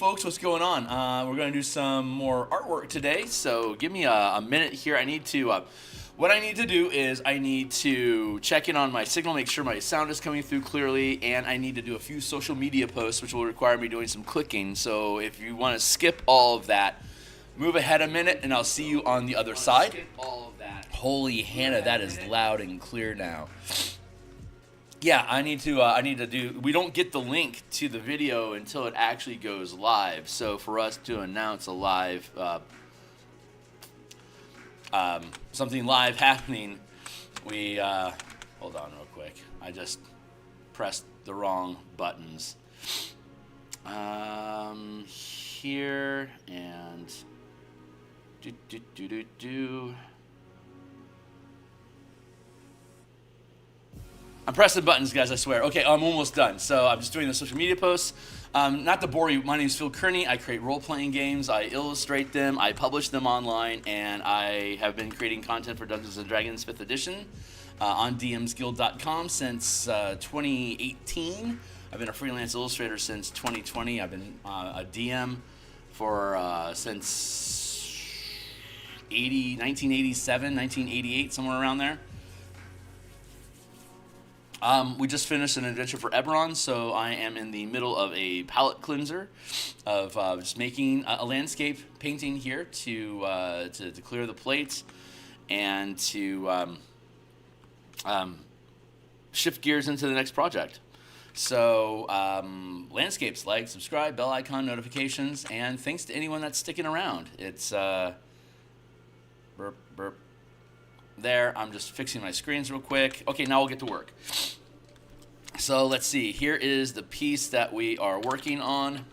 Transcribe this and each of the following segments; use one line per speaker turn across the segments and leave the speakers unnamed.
folks, what's going on? We're going to do some more artwork today, so give me a minute here. What I need to do is I need to check in on my signal, make sure my sound is coming through clearly, and I need to do a few social media posts, which will require me doing some clicking. So if you want to skip all of that, move ahead a minute, and I'll see you on the other side. Holy Hannah, that is loud and clear now. Yeah, I need to do. We don't get the link to the video until it actually goes live. So for us to announce a live, something live happening, we hold on real quick. I just pressed the wrong buttons. Here and do. I'm pressing buttons, guys, I swear. Okay, I'm almost done. So I'm just doing the social media posts. Not to bore you, my name is Phil Kearney. I create role-playing games. I illustrate them. I publish them online. And I have been creating content for Dungeons & Dragons 5th Edition on DMsGuild.com since 2018. I've been a freelance illustrator since 2020. I've been a DM for since 1987, 1988, somewhere around there. We just finished an adventure for Eberron, so I am in the middle of a palette cleanser of just making a landscape painting here to clear the plates and to shift gears into the next project. So landscapes, like, subscribe, bell icon, notifications, and thanks to anyone that's sticking around. It's burp, burp. There, I'm just fixing my screens real quick. Okay, now we'll get to work. So let's see. Here is the piece that we are working on.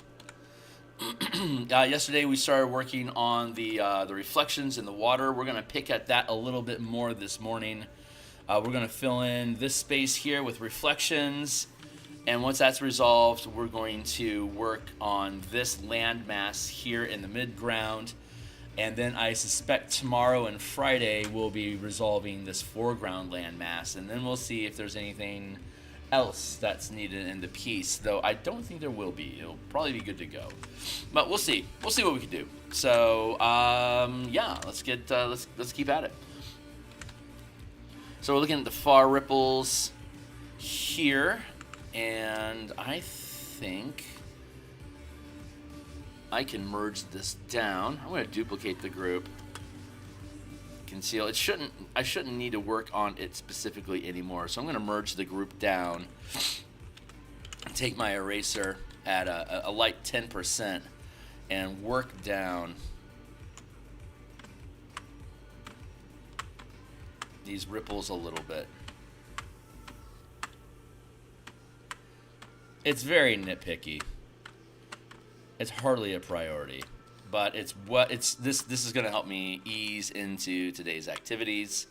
Yesterday we started working on the reflections in the water. We're going to pick at that a little bit more this morning. We're going to fill in this space here with reflections. And once that's resolved, we're going to work on this landmass here in the mid-ground. And then I suspect tomorrow and Friday we'll be resolving this foreground landmass, and then we'll see if there's anything else that's needed in the piece. Though I don't think there will be. It'll probably be good to go, but we'll see. We'll see what we can do. So yeah, let's keep at it. So we're looking at the far ripples here, and I think I can merge this down. I'm going to duplicate the group. Conceal. I shouldn't need to work on it specifically anymore. So I'm going to merge the group down. Take my eraser at a light 10% and work down these ripples a little bit. It's very nitpicky. It's hardly a priority, but this is going to help me ease into today's activities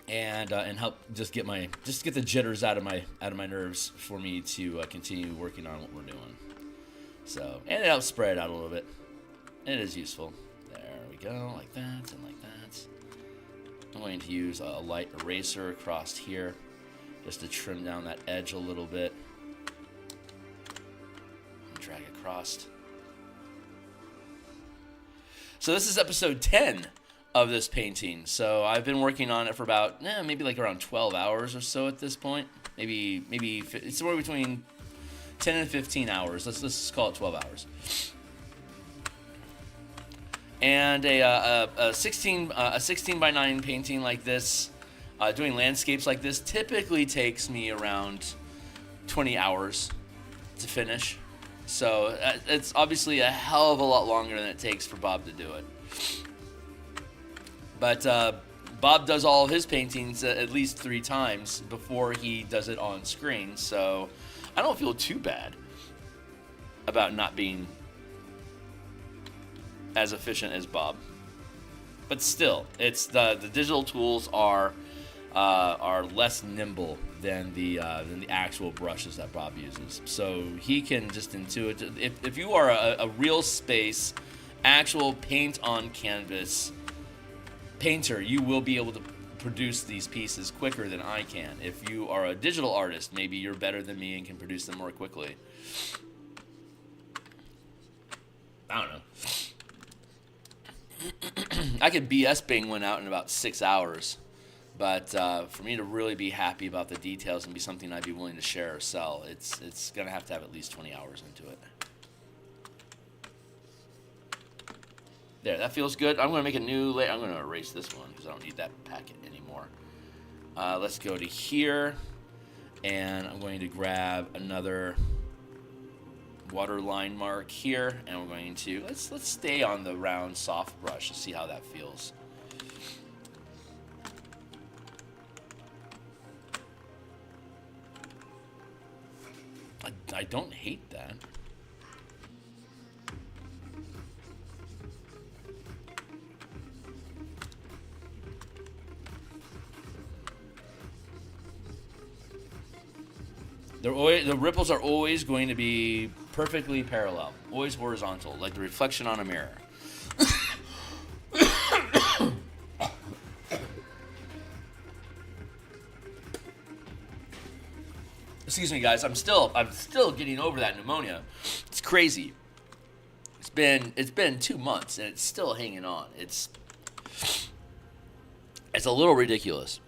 and help just get the jitters out of my nerves for me to continue working on what we're doing. So, and it helps spread out a little bit. It is useful. There we go, like that and like that. I'm going to use a light eraser across here just to trim down that edge a little bit. Drag across. So this is episode 10 of this painting. So I've been working on it for about maybe like around 12 hours or so at this point. Maybe it's somewhere between 10 and 15 hours. Let's just call it 12 hours. And a 16 by 9 painting like this, doing landscapes like this, typically takes me around 20 hours to finish. So it's obviously a hell of a lot longer than it takes for Bob to do it. But Bob does all of his paintings at least 3 times before he does it on screen. So I don't feel too bad about not being as efficient as Bob. But still, it's the digital tools are less nimble than the actual brushes that Bob uses. So he can just intuit. If you are a real space, actual paint on canvas painter, you will be able to produce these pieces quicker than I can. If you are a digital artist, maybe you're better than me and can produce them more quickly. I don't know. I could BS bang one out in about 6 hours. But for me to really be happy about the details and be something I'd be willing to share or sell, it's going to have at least 20 hours into it. There, that feels good. I'm going to make a new layer. I'm going to erase this one because I don't need that packet anymore. Let's go to here, and I'm going to grab another water line mark here, and we're going to let's stay on the round soft brush to see how that feels. I don't hate that. The ripples are always going to be perfectly parallel, always horizontal, like the reflection on a mirror. Excuse me, guys. I'm still getting over that pneumonia. It's crazy. It's been 2 months and it's still hanging on. It's a little ridiculous.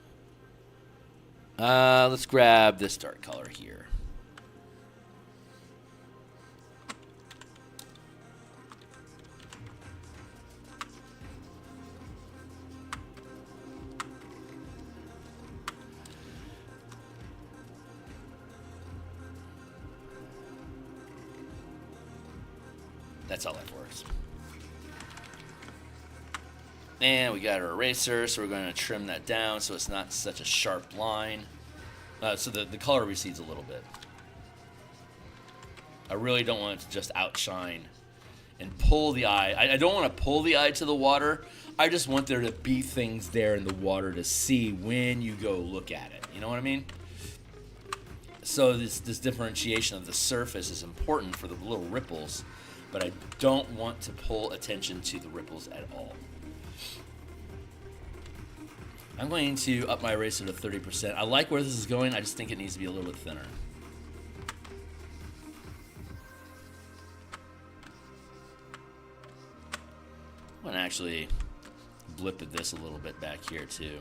Let's grab this dark color here. That's how that works. And we got our eraser, so we're going to trim that down so it's not such a sharp line. So the color recedes a little bit. I really don't want it to just outshine and pull the eye. I don't want to pull the eye to the water. I just want there to be things there in the water to see when you go look at it. You know what I mean? So this differentiation of the surface is important for the little ripples, but I don't want to pull attention to the ripples at all. I'm going to up my eraser to 30%. I like where this is going. I just think it needs to be a little bit thinner. I'm going to actually blip at this a little bit back here too.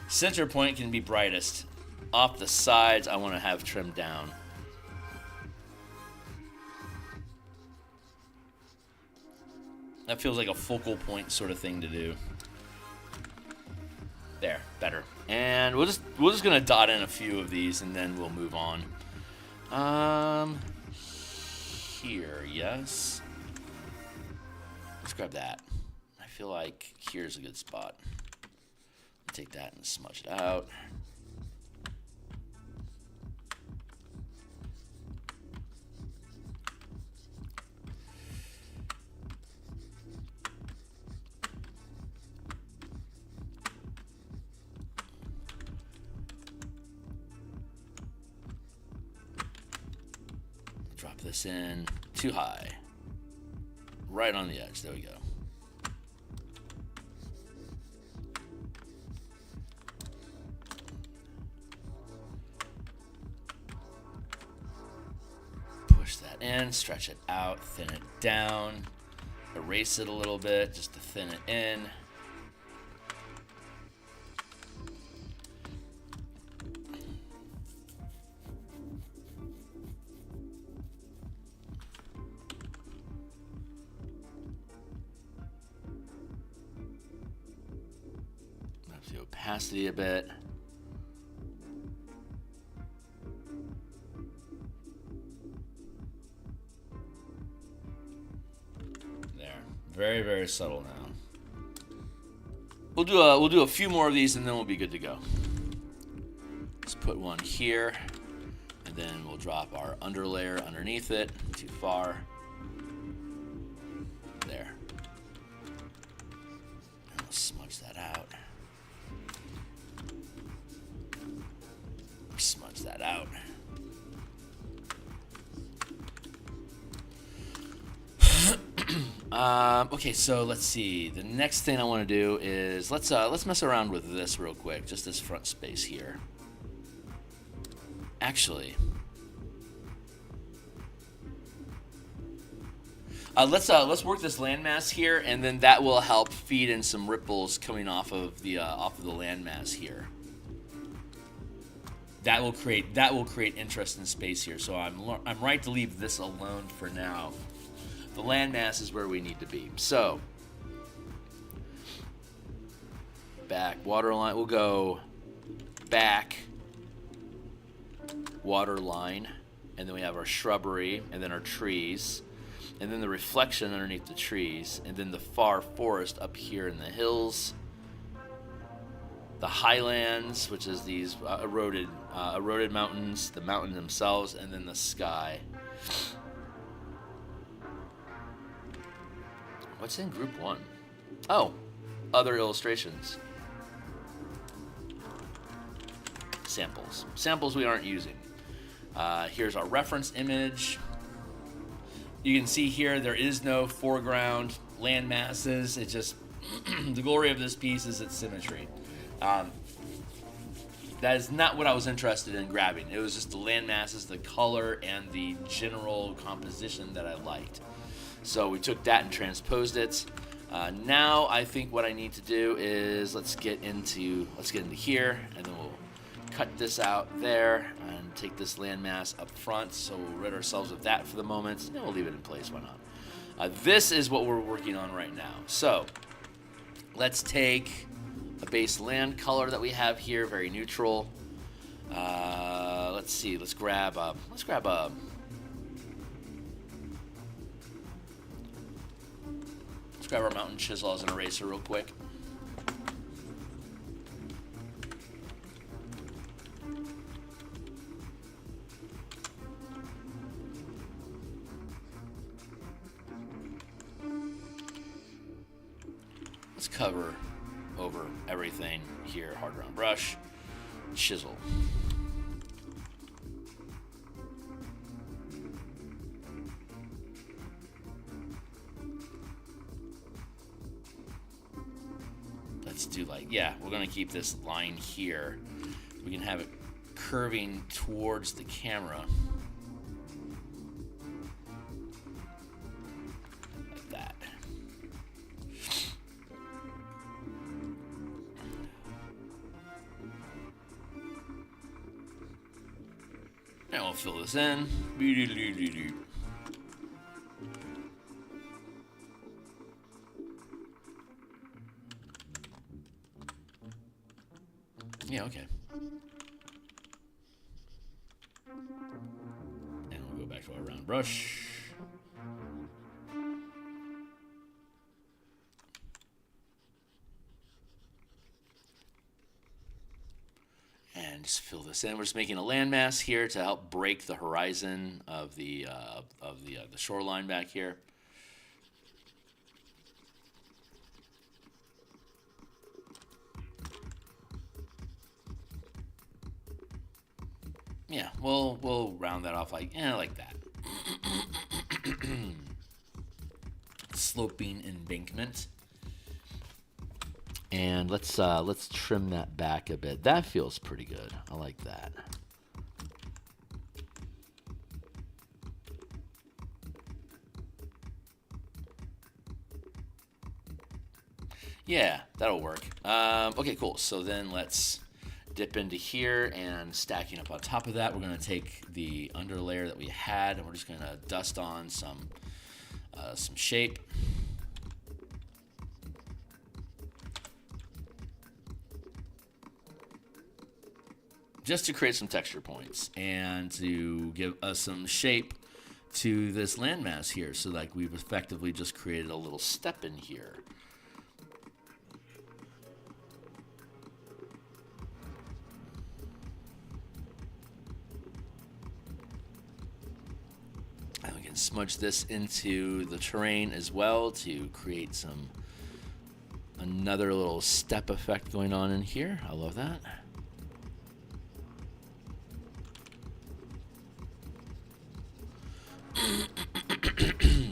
Center point can be brightest. Off the sides, I want to have trimmed down. That feels like a focal point sort of thing to do. There, better. And we're just gonna dot in a few of these, and then we'll move on. Here, yes. Let's grab that. I feel like here's a good spot. Take that and smudge it out. Drop this in too high. Right on the edge. There we go. In, stretch it out, thin it down, erase it a little bit just to thin it in. Up the opacity a bit. Very, very subtle now. We'll do a few more of these and then we'll be good to go. Let's put one here, and then we'll drop our underlayer underneath it. Too far. There. And we'll smudge that out. Smudge that out. Okay, so let's see. The next thing I want to do is let's mess around with this real quick. Just this front space here. Actually, let's work this landmass here, and then that will help feed in some ripples coming off of the landmass here. That will create interest in space here. So I'm right to leave this alone for now. The landmass is where we need to be. So back water line. We'll go back water line, and then we have our shrubbery, and then our trees, and then the reflection underneath the trees, and then the far forest up here in the hills, the highlands, which is these eroded mountains, the mountains themselves, and then the sky. What's in group 1? Oh, other illustrations. Samples. Samples we aren't using. Here's our reference image. You can see here there is no foreground land masses. It just, the glory of this piece is its symmetry. That is not what I was interested in grabbing. It was just the land masses, the color, and the general composition that I liked. So we took that and transposed it. Now I think what I need to do is let's get into here, and then we'll cut this out there and take this landmass up front. So we'll rid ourselves of that for the moment, and we'll leave it in place. Why not? This is what we're working on right now. So let's take a base land color that we have here, very neutral. Let's see. Let's grab our mountain chisel as an eraser real quick. Let's cover over everything here. Hard round brush, chisel. Let's do we're gonna keep this line here. We can have it curving towards the camera. Like that. Now we'll fill this in. Yeah, okay. And we'll go back to our round brush. And just fill this in. We're just making a landmass here to help break the horizon of the shoreline back here. Yeah, we'll round that off like that. Sloping embankment. And let's trim that back a bit. That feels pretty good. I like that. Yeah, that'll work. Okay, cool. So then let's dip into here, and stacking up on top of that, we're going to take the underlayer that we had, and we're just going to dust on some shape. Just to create some texture points and to give us some shape to this landmass here. So like we've effectively just created a little step in here. And we can smudge this into the terrain as well to create another little step effect going on in here. I love that.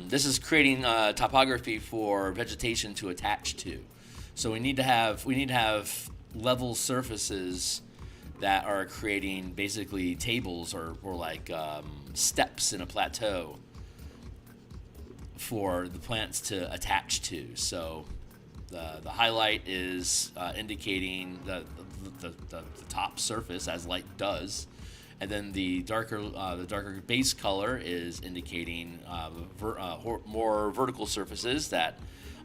This is creating topography for vegetation to attach to. So we need to have level surfaces that are creating basically tables or like steps in a plateau for the plants to attach to. So the highlight is indicating the top surface, as light does, and then the darker base color is indicating more vertical surfaces that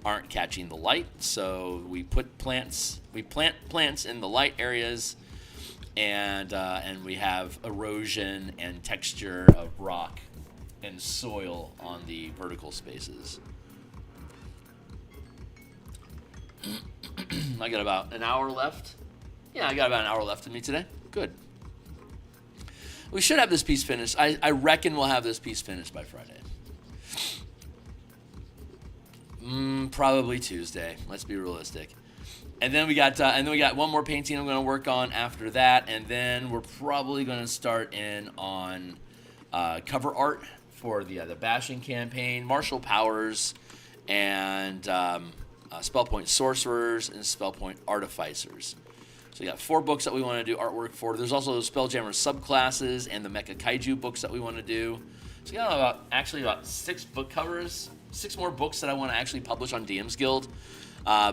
aren't catching the light. So we plant plants in the light areas, and we have erosion and texture of rock and soil on the vertical spaces. I got about an hour left. Yeah, I got about an hour left in me today. Good. We should have this piece finished. I reckon we'll have this piece finished by Friday. Probably Tuesday. Let's be realistic. And then we got one more painting I'm going to work on after that, and then we're probably going to start in on cover art for the Bashing campaign, martial powers, and spell point sorcerers and spell point artificers. So we got 4 books that we want to do artwork for. There's also the Spelljammer subclasses and the Mecha Kaiju books that we want to do. So we got about 6 book covers, 6 more books that I want to actually publish on DMsGuild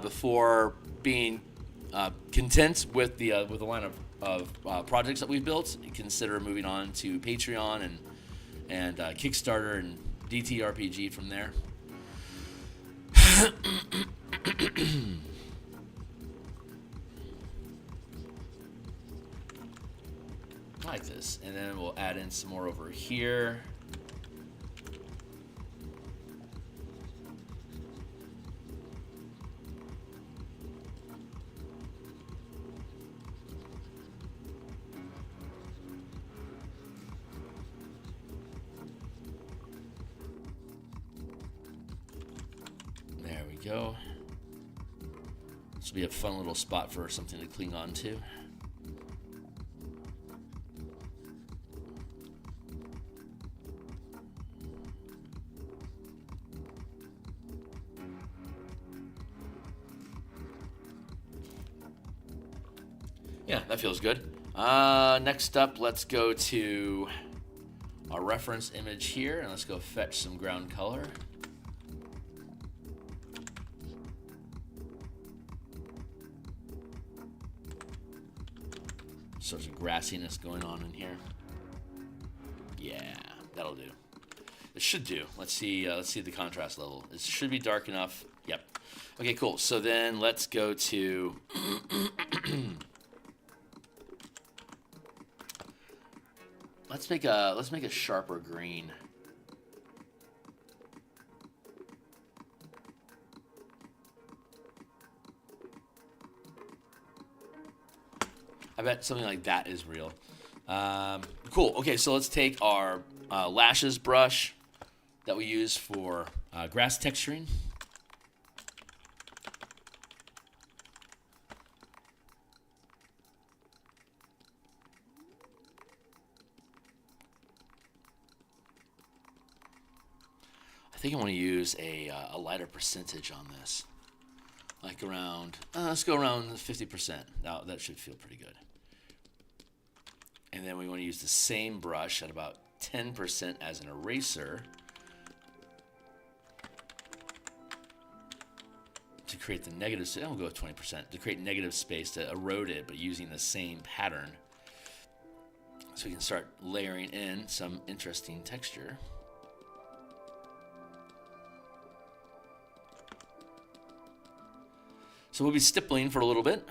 before being content with the line of projects that we've built, and consider moving on to Patreon and Kickstarter and ttrpg from there. Like this, and then we'll add in some more over here. There we go. This will be a fun little spot for something to cling on to. Yeah, that feels good. Next up, let's go to our reference image here, and let's go fetch some ground color. Sorts of grassiness going on in here. Yeah, that'll do. It should do. Let's see the contrast level. It should be dark enough. Yep. Okay, cool. So then let's go to let's make a sharper green. I bet something like that is real. Cool. Okay, so let's take our lashes brush that we use for grass texturing. I think I want to use a lighter percentage on this. Like around, let's go around 50%. Now that should feel pretty good. And then we want to use the same brush at about 10% as an eraser to create the negative space. I'll go with 20% to create negative space to erode it, but using the same pattern. So we can start layering in some interesting texture. So we'll be stippling for a little bit.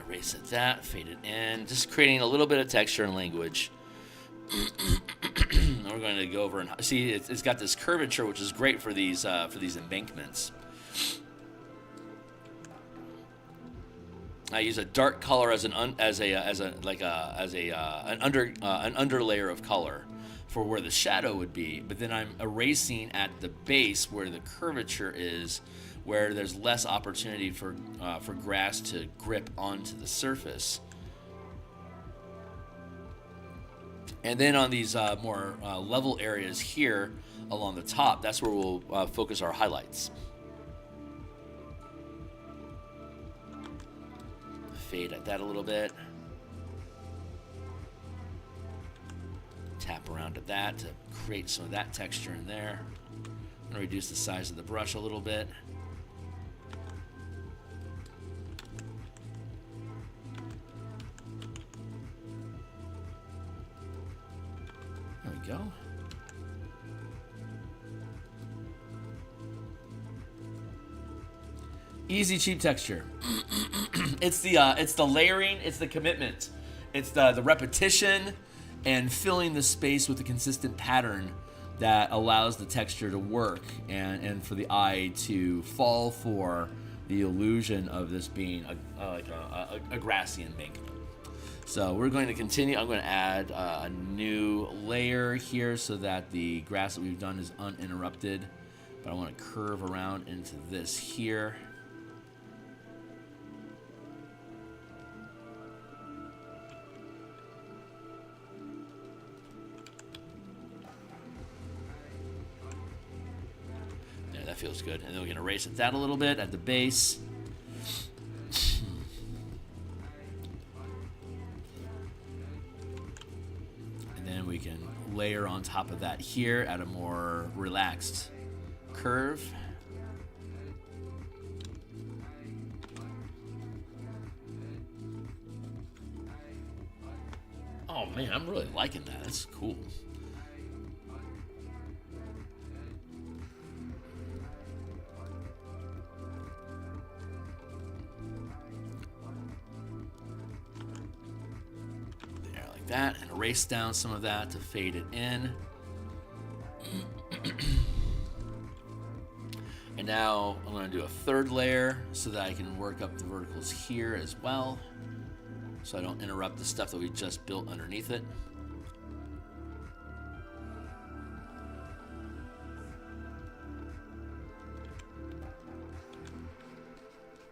Erase at that, fade it in, just creating a little bit of texture and language. We're going to go over and see it's got this curvature, which is great for these embankments. I use a dark color as an under layer of color for where the shadow would be, but then I'm erasing at the base where the curvature is, where there's less opportunity for grass to grip onto the surface. And then on these more level areas here along the top, that's where we'll focus our highlights. Fade at that a little bit. Tap around at that to create some of that texture in there. I'm going to reduce the size of the brush a little bit. There we go. Easy, cheap texture. It's the layering, it's the commitment, it's the repetition, and filling the space with a consistent pattern that allows the texture to work and for the eye to fall for the illusion of this being a grassy embankment. So we're going to continue. I'm going to add a new layer here so that the grass that we've done is uninterrupted. But I want to curve around into this here. There, that feels good. And then we're going to erase that a little bit at the base. We can layer on top of that here at a more relaxed curve. Oh man, I'm really liking that. That's cool. That and erase down some of that to fade it in. And now I'm going to do a third layer so that I can work up the verticals here as well, so I don't interrupt the stuff that we just built underneath it.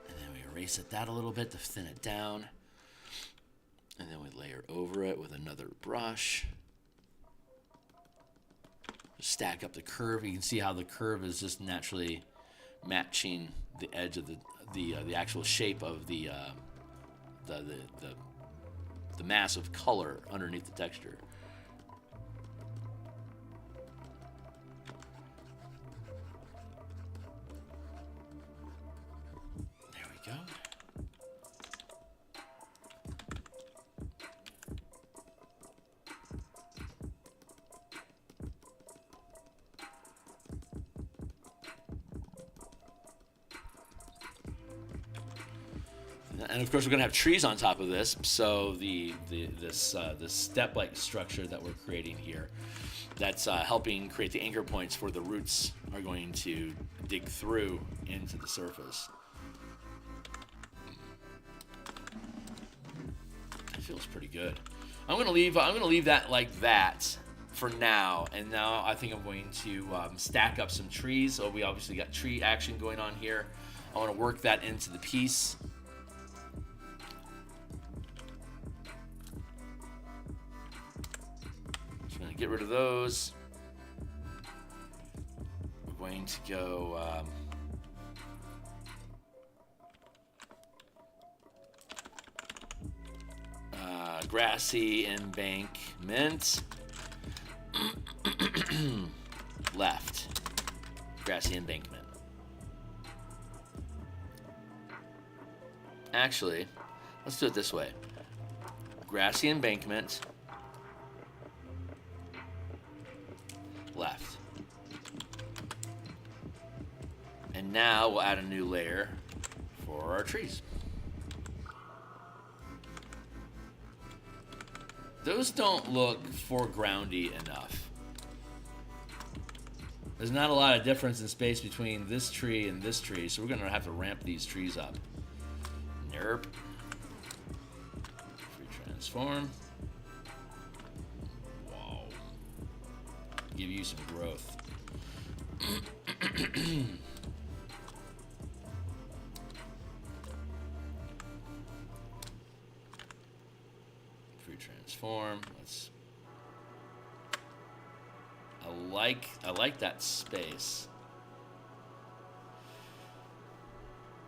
And then we erase that a little bit to thin it down. And then we layer over it with another brush. Stack up the curve. You can see how the curve is just naturally matching the edge of the actual shape of the mass of color underneath the texture. There we go. And of course, we're going to have trees on top of this. So this step-like structure that we're creating here, that's helping create the anchor points for the roots are going to dig through into the surface. It feels pretty good. I'm going to leave that like that for now. And now I think I'm going to stack up some trees. So we obviously got tree action going on here. I want to work that into the piece. Get rid of those. We're going to go grassy embankment. Left. Grassy embankment. Actually, let's do it this way. Grassy embankment. Left. And now we'll add a new layer for our trees. Those don't look foregroundy enough. There's not a lot of difference in space between this tree and this tree, so we're going to have to ramp these trees up. Nerp. transform. Wow. Give you some growth. Free transform. Let's. I like that space.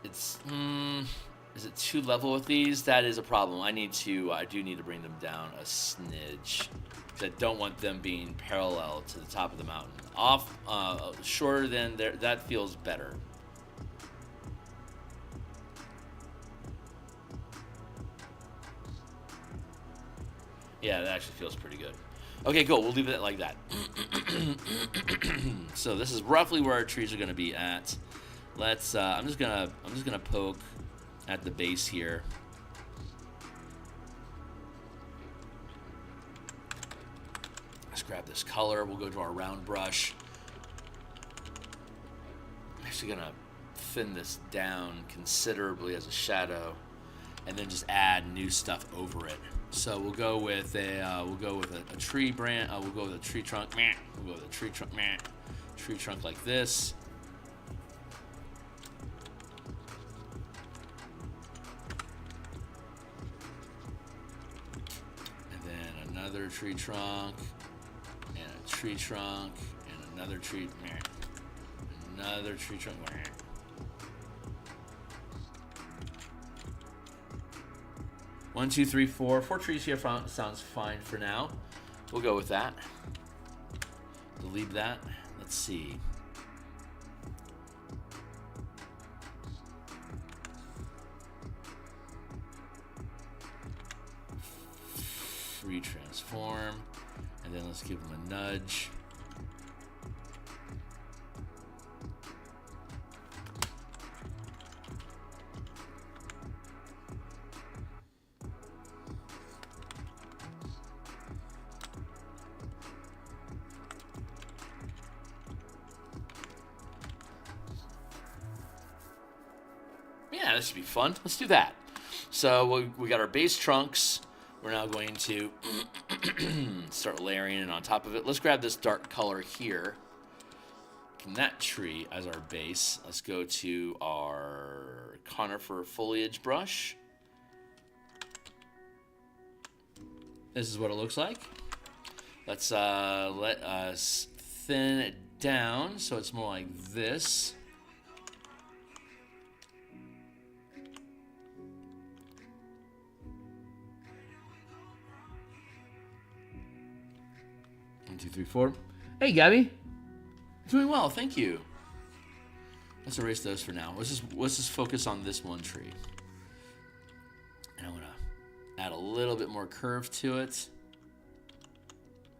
It's is it too level with these? That is a problem. I do need to bring them down a smidge. I don't want them being parallel to the top of the mountain. Off shorter than there, that feels better. Yeah, that actually feels pretty good. Okay, cool. We'll leave it like that. So this is roughly where our trees are going to be at. Let's. I'm just gonna poke at the base here. Let's grab this color. We'll go to our round brush. I'm actually gonna thin this down considerably as a shadow, and then just add new stuff over it. So we'll go with a tree branch. We'll go with a tree trunk. We'll go with a tree trunk. Tree trunk like this. And then another tree trunk, and a tree trunk, and another tree. Another tree trunk. 1, 2, 3, 4. 4 trees here sounds fine for now. We'll go with that. Delete that. Let's see. Free transform. And then let's give them a nudge. Yeah, this should be fun. Let's do that. So we got our base trunks. We're now going to start layering it on top of it. Let's grab this dark color here. In that tree as our base. Let's go to our conifer foliage brush. This is what it looks like. Let's let us thin it down so it's more like this. One, 2, 3, 4. Hey, Gabby. Doing well, thank you. Let's erase those for now. Let's just focus on this one tree. And I'm gonna add a little bit more curve to it.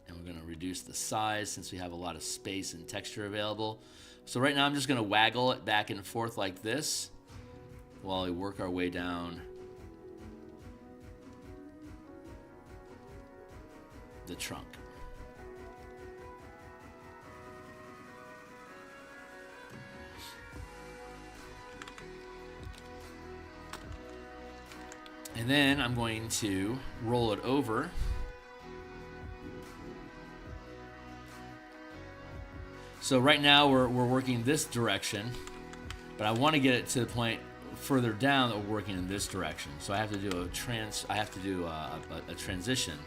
And we're gonna reduce the size since we have a lot of space and texture available. So right now I'm just gonna waggle it back and forth like this while we work our way down the trunk. And then I'm going to roll it over. So right now we're working this direction, but I want to get it to the point further down that we're working in this direction. So I have to do a transition.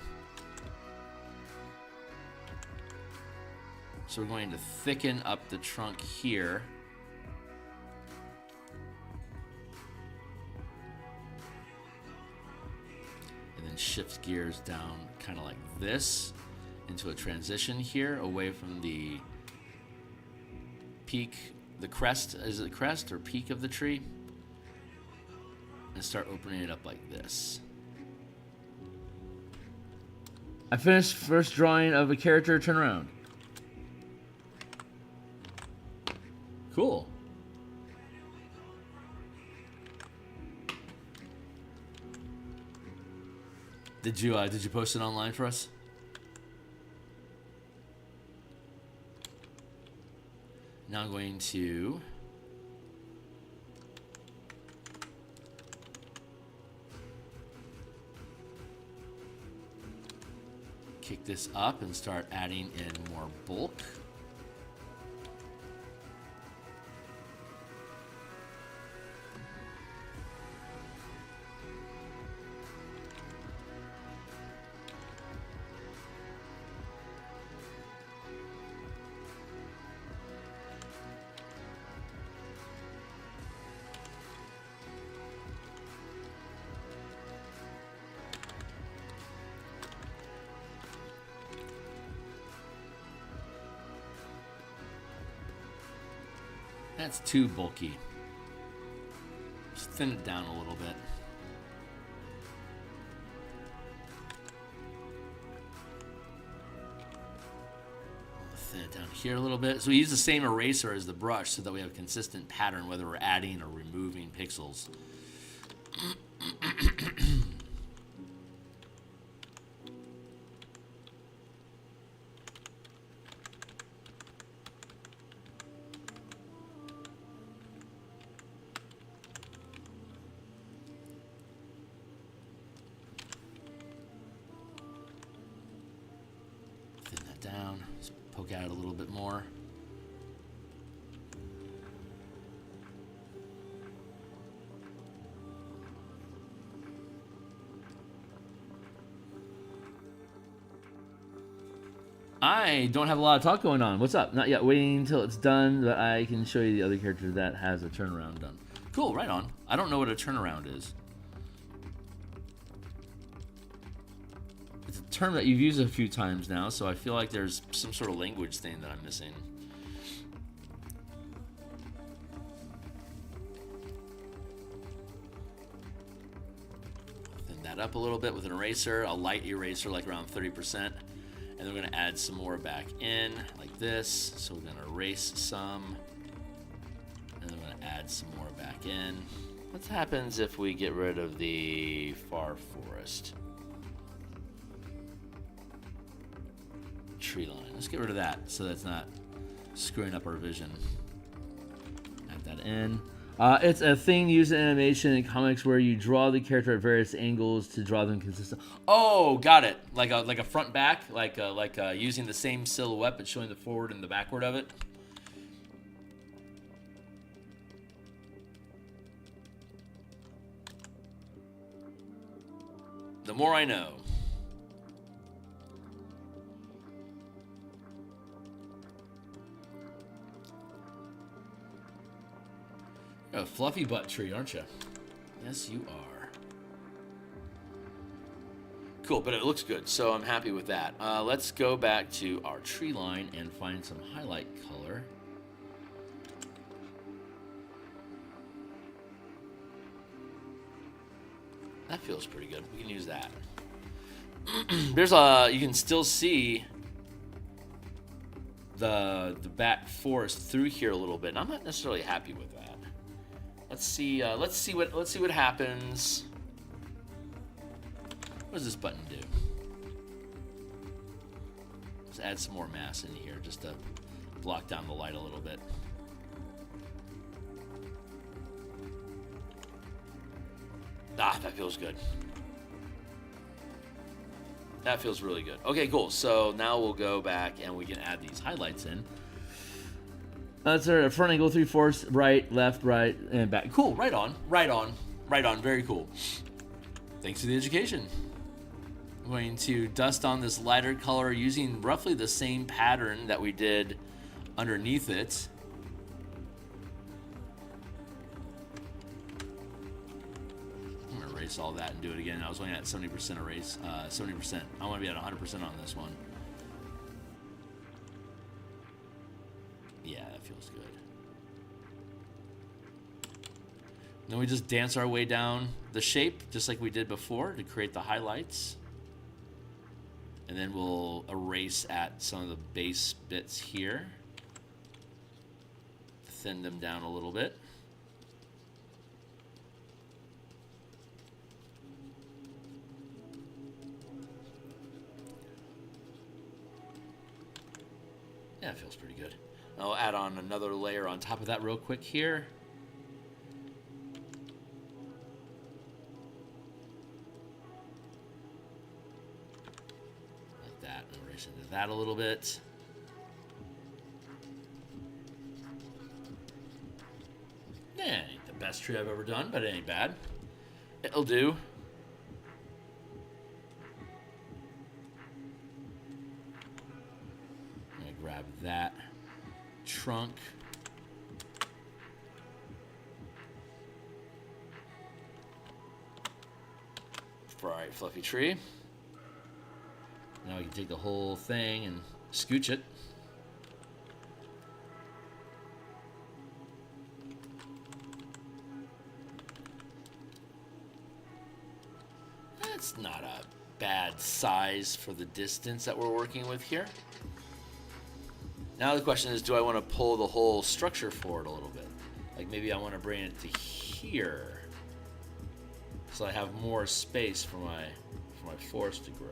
So we're going to thicken up the trunk here. Shift gears down kind of like this into a transition here away from the peak, the crest, is it crest or peak of the tree, and start opening it up like this. I finished first drawing of a character. Turn around. Cool. Did you post it online for us? Now I'm going to kick this up and start adding in more bulk. That's too bulky. Just thin it down a little bit. Thin it down here a little bit. So we use the same eraser as the brush so that we have a consistent pattern whether we're adding or removing pixels. Down, just poke out a little bit more. I don't have a lot of talk going on. What's up? Not yet. Waiting until it's done, but I can show you the other character that has a turnaround done. Cool, right on. I don't know what a turnaround is. Term that you've used a few times now, so I feel like there's some sort of language thing that I'm missing. Thin that up a little bit with an eraser, a light eraser, like around 30%, and then we're going to add some more back in, like this. So we're going to erase some, and then we're going to add some more back in. What happens if we get rid of the far forest? Tree line. Let's get rid of that so that's not screwing up our vision. Add that in. It's a thing used in animation and comics where you draw the character at various angles to draw them consistent. Oh, got it. Like a front back, like using the same silhouette but showing the forward and the backward of it. The more I know. You're a fluffy butt tree, aren't you? Yes, you are. Cool, but it looks good, so I'm happy with that. Let's go back to our tree line and find some highlight color. That feels pretty good. We can use that. You can still see the back forest through here a little bit, and I'm not necessarily happy with that. Let's see what happens. What does this button do? Let's add some more mass in here just to block down the light a little bit. Ah, that feels good. That feels really good. Okay, cool. So now we'll go back and we can add these highlights in. That's our front angle, 3/4, right, left, right, and back. Cool, right on, right on, right on. Very cool. Thanks for the education. I'm going to dust on this lighter color using roughly the same pattern that we did underneath it. I'm going to erase all that and do it again. I was only at 70% erase, 70%. I want to be at 100% on this one. Yeah, that feels good. Then we just dance our way down the shape, just like we did before, to create the highlights. And then we'll erase at some of the base bits here. Thin them down a little bit. Yeah, it feels pretty good. I'll add on another layer on top of that real quick here. Like that. that a little bit. Yeah, ain't the best tree I've ever done, but it ain't bad. It'll do. I'm gonna grab that trunk. Alright, fluffy tree. Now we can take the whole thing and scooch it. That's not a bad size for the distance that we're working with here. Now the question is, do I want to pull the whole structure forward a little bit? Like maybe I want to bring it to here, so I have more space for my forest to grow.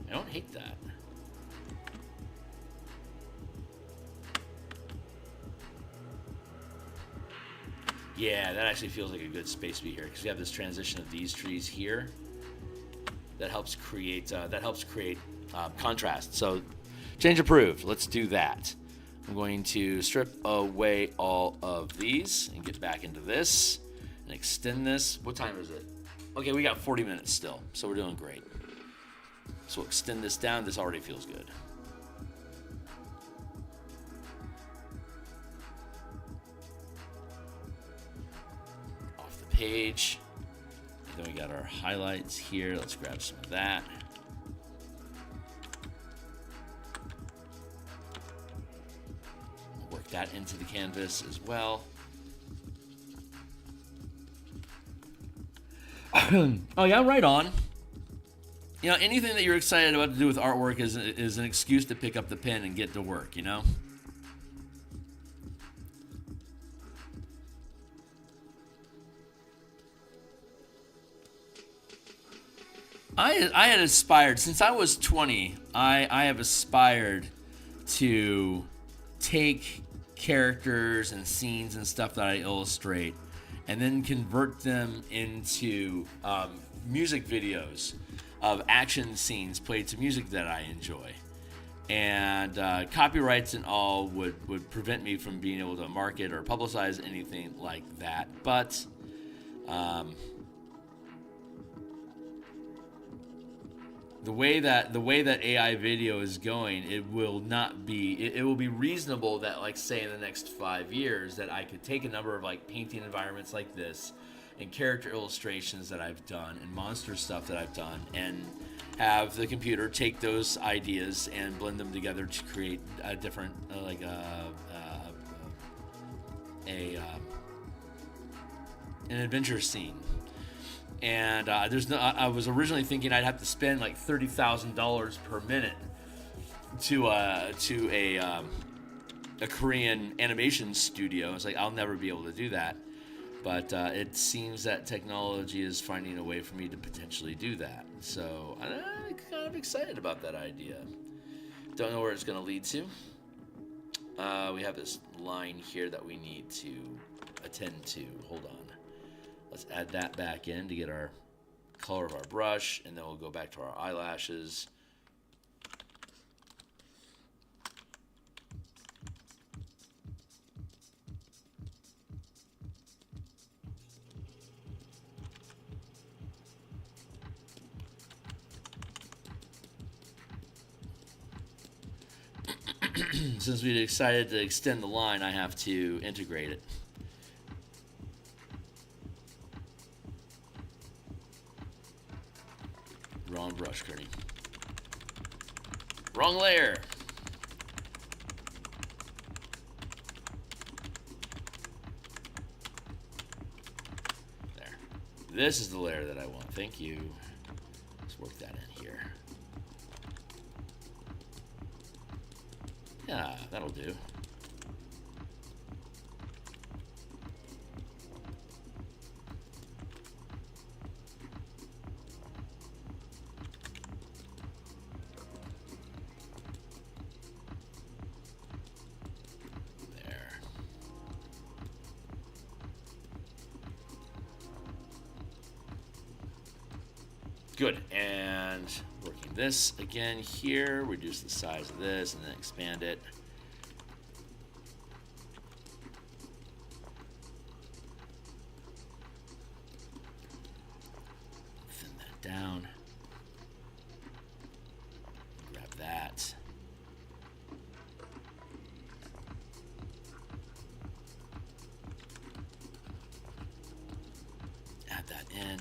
I don't hate that. Yeah, that actually feels like a good space to be here because we have this transition of these trees here that helps create contrast. So change approved. Let's do that. I'm going to strip away all of these and get back into this and extend this. What time is it? Okay, we got 40 minutes still, so we're doing great. So we'll extend this down. This already feels good. Off the page. And then we got our highlights here. Let's grab some of that. We'll work that into the canvas as well. Oh yeah, right on. You know, anything that you're excited about to do with artwork is an excuse to pick up the pen and get to work, you know? I had aspired, since I was 20, I have aspired to take characters and scenes and stuff that I illustrate and then convert them into music videos of action scenes played to music that I enjoy. And copyrights and all would prevent me from being able to market or publicize anything like that. But the way that AI video is going, it will be reasonable that, like, say in the next 5 years, that I could take a number of like painting environments like this and character illustrations that I've done and monster stuff that I've done and have the computer take those ideas and blend them together to create a different an adventure scene. And I was originally thinking I'd have to spend like $30,000 per minute to a Korean animation studio. It's like I'll never be able to do that, but it seems that technology is finding a way for me to potentially do that. So I'm kind of excited about that idea. Don't know where it's going to lead to. We have this line here that we need to attend to. Hold on. Let's add that back in to get our color of our brush, and then we'll go back to our eyelashes. Since we decided to extend the line, I have to integrate it. Wrong brush, Curdy. Wrong layer. There. This is the layer that I want. Thank you. Let's work that in here. Yeah, that'll do. Good, and working this again here, reduce the size of this, and then expand it. Thin that down. Grab that. Add that in.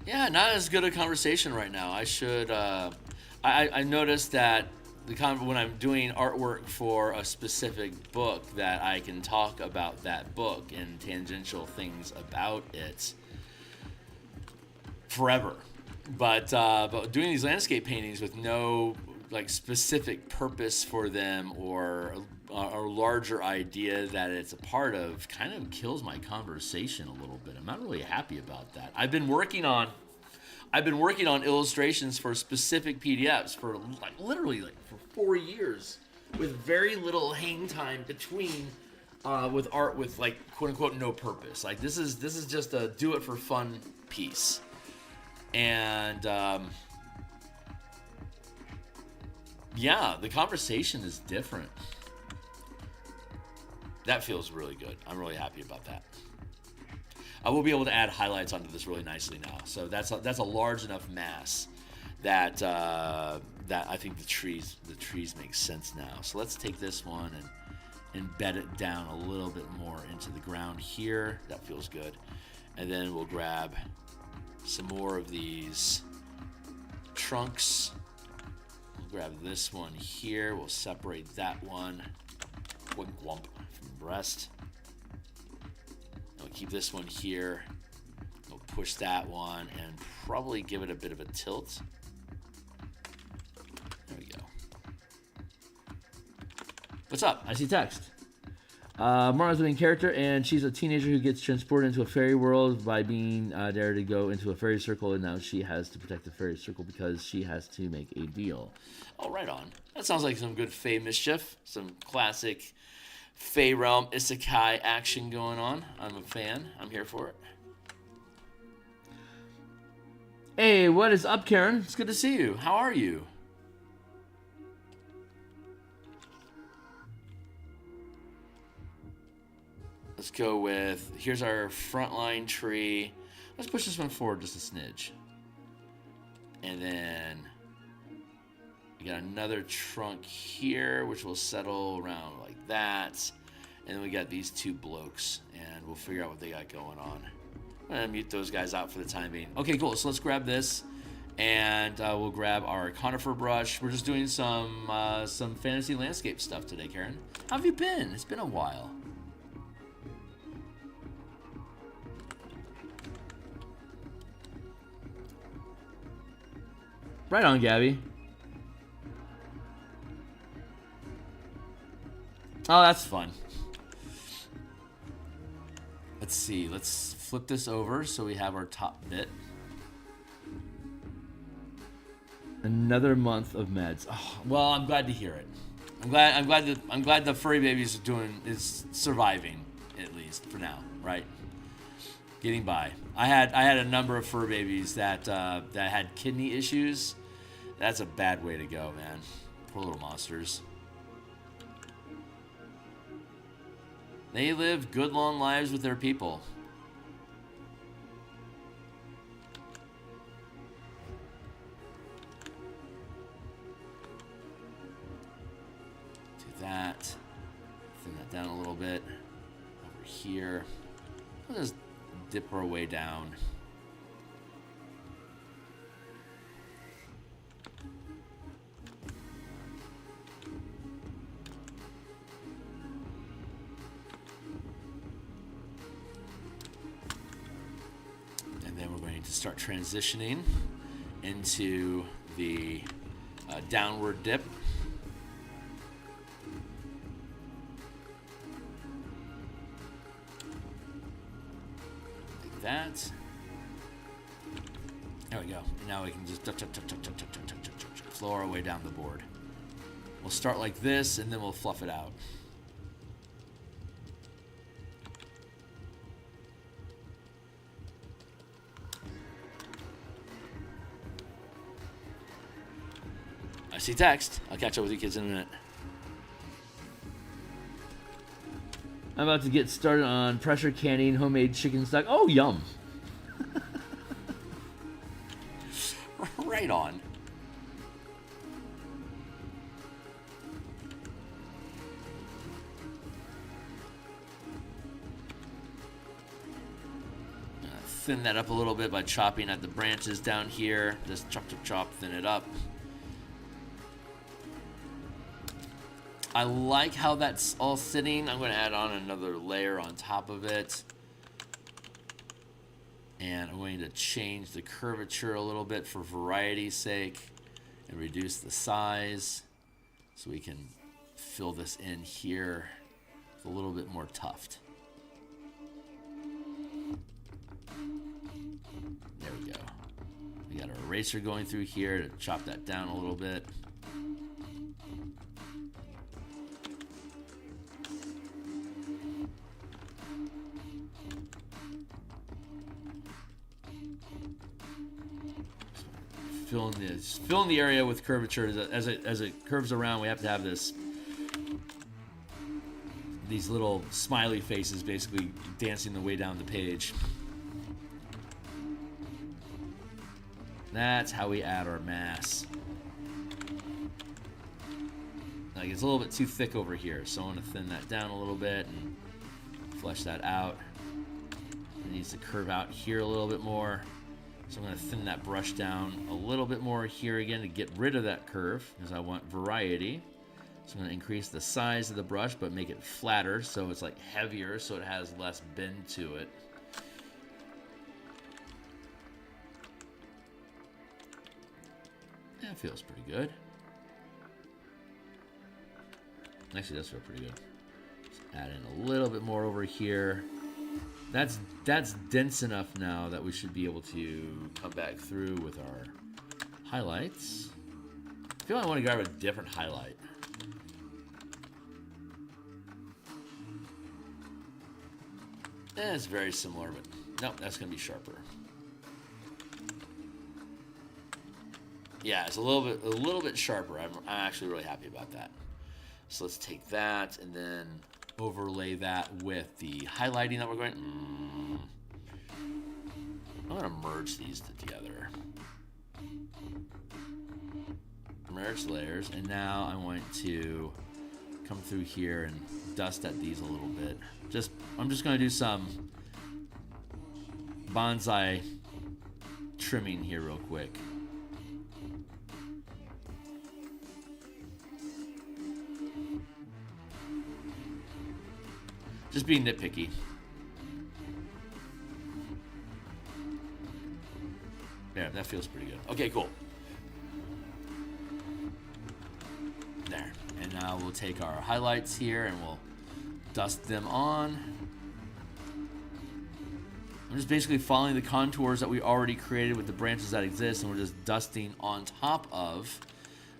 Yeah, not as good a conversation right now. I should. I noticed that when I'm doing artwork for a specific book, that I can talk about that book and tangential things about it forever. But doing these landscape paintings with no like specific purpose for them or a larger idea that it's a part of kind of kills my conversation a little bit. I'm not really happy about that. I've been working on illustrations for specific PDFs for literally for 4 years with very little hang time between with art with like quote unquote no purpose. Like this is just a do it for fun piece. And yeah, the conversation is different. That feels really good. I'm really happy about that. I will be able to add highlights onto this really nicely now. So that's a large enough mass that that I think the trees make sense now. So let's take this one and embed it down a little bit more into the ground here. That feels good. And then we'll grab some more of these trunks. We'll grab this one here. We'll separate that one from the rest. We'll keep this one here. We'll push that one and probably give it a bit of a tilt. There we go. What's up?
I see text. Marla's the main character, and she's a teenager who gets transported into a fairy world by being dared to go into a fairy circle, and now she has to protect the fairy circle because she has to make a deal.
Oh, right on. That sounds like some good Fey mischief. Some classic Fey Realm Isekai action going on. I'm a fan. I'm here for it.
Hey, what is up, Karen?
It's good to see you. How are you? Let's go with, here's our frontline tree. Let's push this one forward just a smidge. And then we got another trunk here, which will settle around like that. And then we got these two blokes, and we'll figure out what they got going on. I'm gonna mute those guys out for the time being. Okay, cool. So let's grab this, and we'll grab our conifer brush. We're just doing some fantasy landscape stuff today, Karen. How have you been? It's been a while.
Right on, Gabby.
Oh, that's fun. Let's see. Let's flip this over so we have our top bit.
Another month of meds.
Oh, well, I'm glad to hear it. I'm glad the furry babies is surviving, at least for now, right? Getting by. I had a number of fur babies that had kidney issues. That's a bad way to go, man. Poor little monsters. They live good long lives with their people. Do that. Thin that down a little bit. Over here. We'll just dip our way down. And then we're going to start transitioning into the downward dip. That. There we go. And now we can just flow our way down the board. We'll start like this, and then we'll fluff it out. I see text. I'll catch up with you kids in a minute.
I'm about to get started on pressure canning homemade chicken stock. Oh, yum.
Right on. Thin that up a little bit by chopping at the branches down here. Just chop, chop, chop, thin it up. I like how that's all sitting. I'm going to add on another layer on top of it. And I'm going to change the curvature a little bit for variety's sake and reduce the size so we can fill this in here with a little bit more tuft. There we go. We got our eraser going through here to chop that down a little bit. Filling the area with curvature as it curves around. We have to have these little smiley faces basically dancing the way down the page. That's how we add our mass. Like, it's a little bit too thick over here, so I want to thin that down a little bit and flesh that out. It needs to curve out here a little bit more. So I'm going to thin that brush down a little bit more here again to get rid of that curve because I want variety. So I'm going to increase the size of the brush but make it flatter so it's like heavier so it has less bend to it. That feels pretty good. Actually, does feel pretty good. Just add in a little bit more over here. That's dense enough now that we should be able to come back through with our highlights. I feel like I want to grab a different highlight. It's very similar, but nope, that's going to be sharper. Yeah, it's a little bit sharper. I'm actually really happy about that. So let's take that and then overlay that with the highlighting that we're going. I'm going to merge these together. Merge layers, and now I want to come through here and dust at these a little bit. I'm just going to do some bonsai trimming here real quick. Just being nitpicky. There, that feels pretty good. Okay, cool. There. And now we'll take our highlights here and we'll dust them on. I'm just basically following the contours that we already created with the branches that exist, and we're just dusting on top of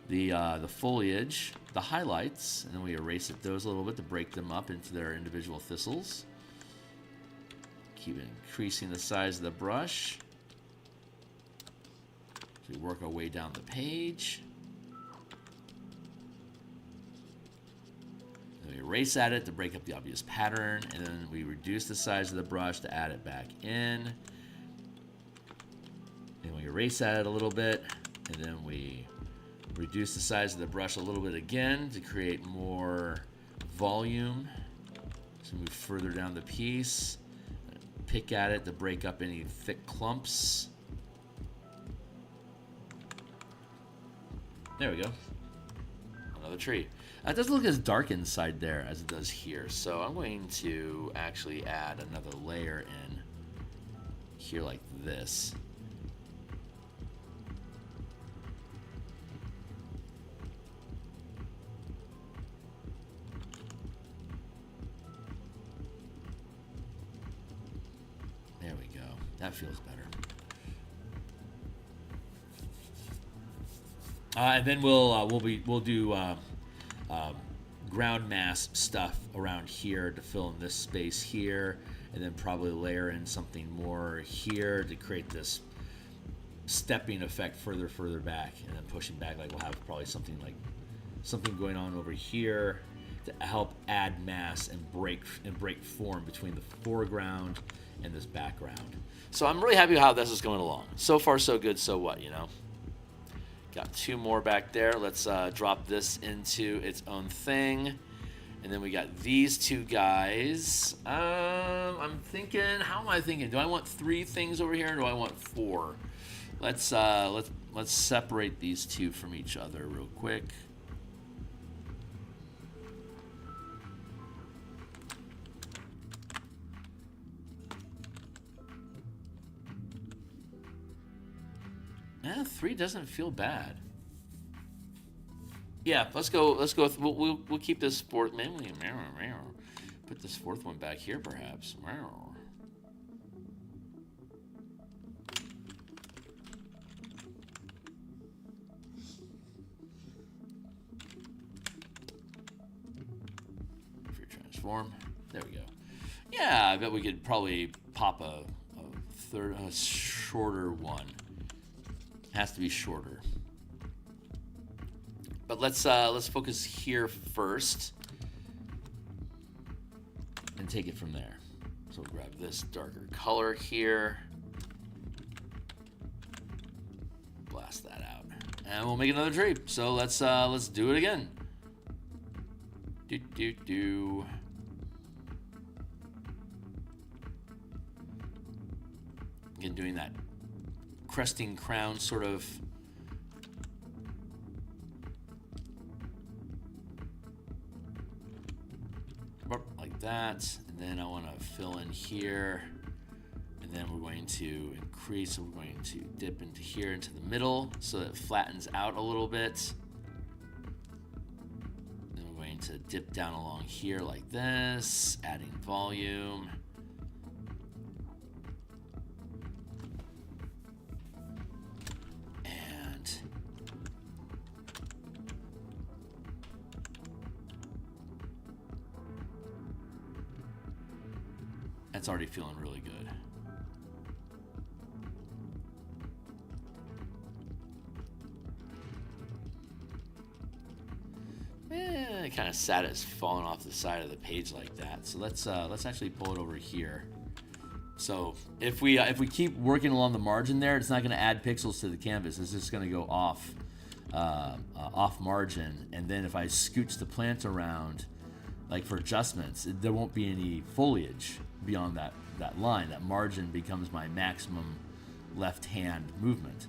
the foliage, the highlights, and then we erase those a little bit to break them up into their individual thistles. Keep increasing the size of the brush. So we work our way down the page. Then we erase at it to break up the obvious pattern, and then we reduce the size of the brush to add it back in. And we erase at it a little bit, and then we reduce the size of the brush a little bit again to create more volume. So move further down the piece, pick at it to break up any thick clumps. There we go. Another tree. It doesn't look as dark inside there as it does here, so I'm going to actually add another layer in here like this. There we go. That feels better. And then we'll do
ground mass stuff around here to fill in this space here, and then probably layer in something more here to create this stepping effect further back, and then pushing back. Like we'll have probably something going on over here to help add mass and break form between the foreground and this background.
So I'm really happy with how this is going along. So far, so good. So what, you know? Got 2 more back there. Let's drop this into its own thing. And then we got these 2 guys. I'm thinking, how am I thinking? Do I want 3 things over here, or do I want 4? Let's separate these 2 from each other real quick. Yeah, 3 doesn't feel bad. Yeah, let's go. We'll keep this 4th. Maybe put this 4th one back here, perhaps. Free transform. There we go. Yeah, I bet we could probably pop a shorter one. Has to be shorter. But let's focus here first and take it from there. So we'll grab this darker color here. Blast that out. And we'll make another tree. So let's do it again. Again, doing that cresting crown sort of like that, and then I want to fill in here, and then we're going to increase, so we're going to dip into here into the middle so that it flattens out a little bit. Then we're going to dip down along here like this, adding volume. That's already feeling really good. Kind of sad it's falling off the side of the page like that. So let's actually pull it over here. So if we keep working along the margin there, it's not going to add pixels to the canvas. It's just going to go off margin. And then if I scooch the plant around, like for adjustments, there won't be any foliage beyond that line. That margin becomes my maximum left hand movement.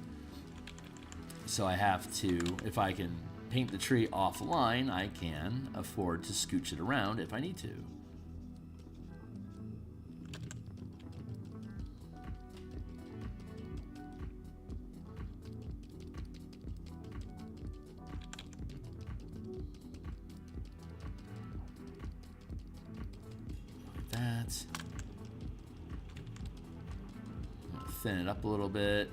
So I have to, if I can paint the tree offline, I can afford to scooch it around if I need to. Like that. I'm gonna thin it up a little bit.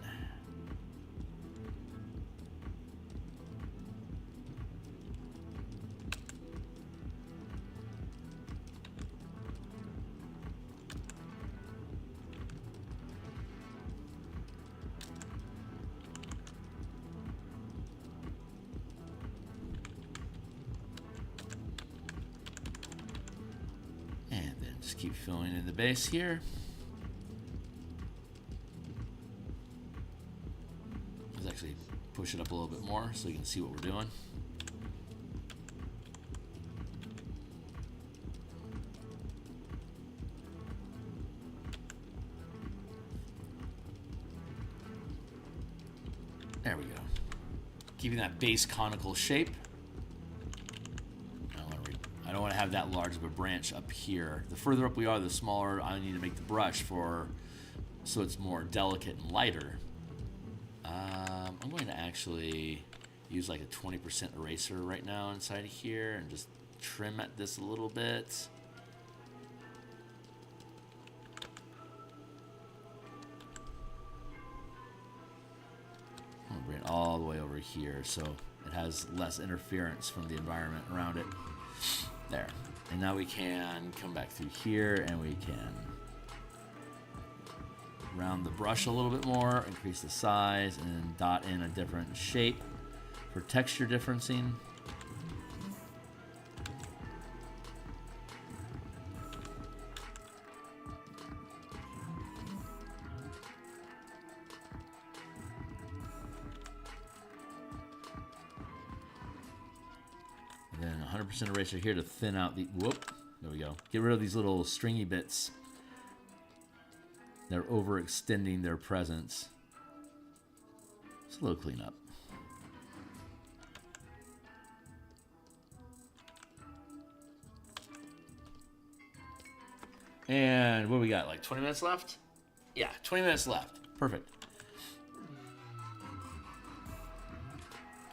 Just keep filling in the base here. Let's actually push it up a little bit more so you can see what we're doing. There we go. Keeping that base conical shape. I don't want to have that large of a branch up here. The further up we are, the smaller I need to make the brush for, so it's more delicate and lighter. I'm going to actually use like a 20% eraser right now inside of here and just trim at this a little bit. I'm going to bring it all the way over here so it
has less interference from the environment around it. There. And now we can come back through here and we can round the brush a little bit more, increase the size, and then dot in a different shape for texture differencing. And then 100% eraser here to thin out the, whoop, there we go. Get rid of these little stringy bits. They're overextending their presence. Just a little cleanup. And what do we got? Like 20 minutes left? Yeah, 20 minutes left. Perfect.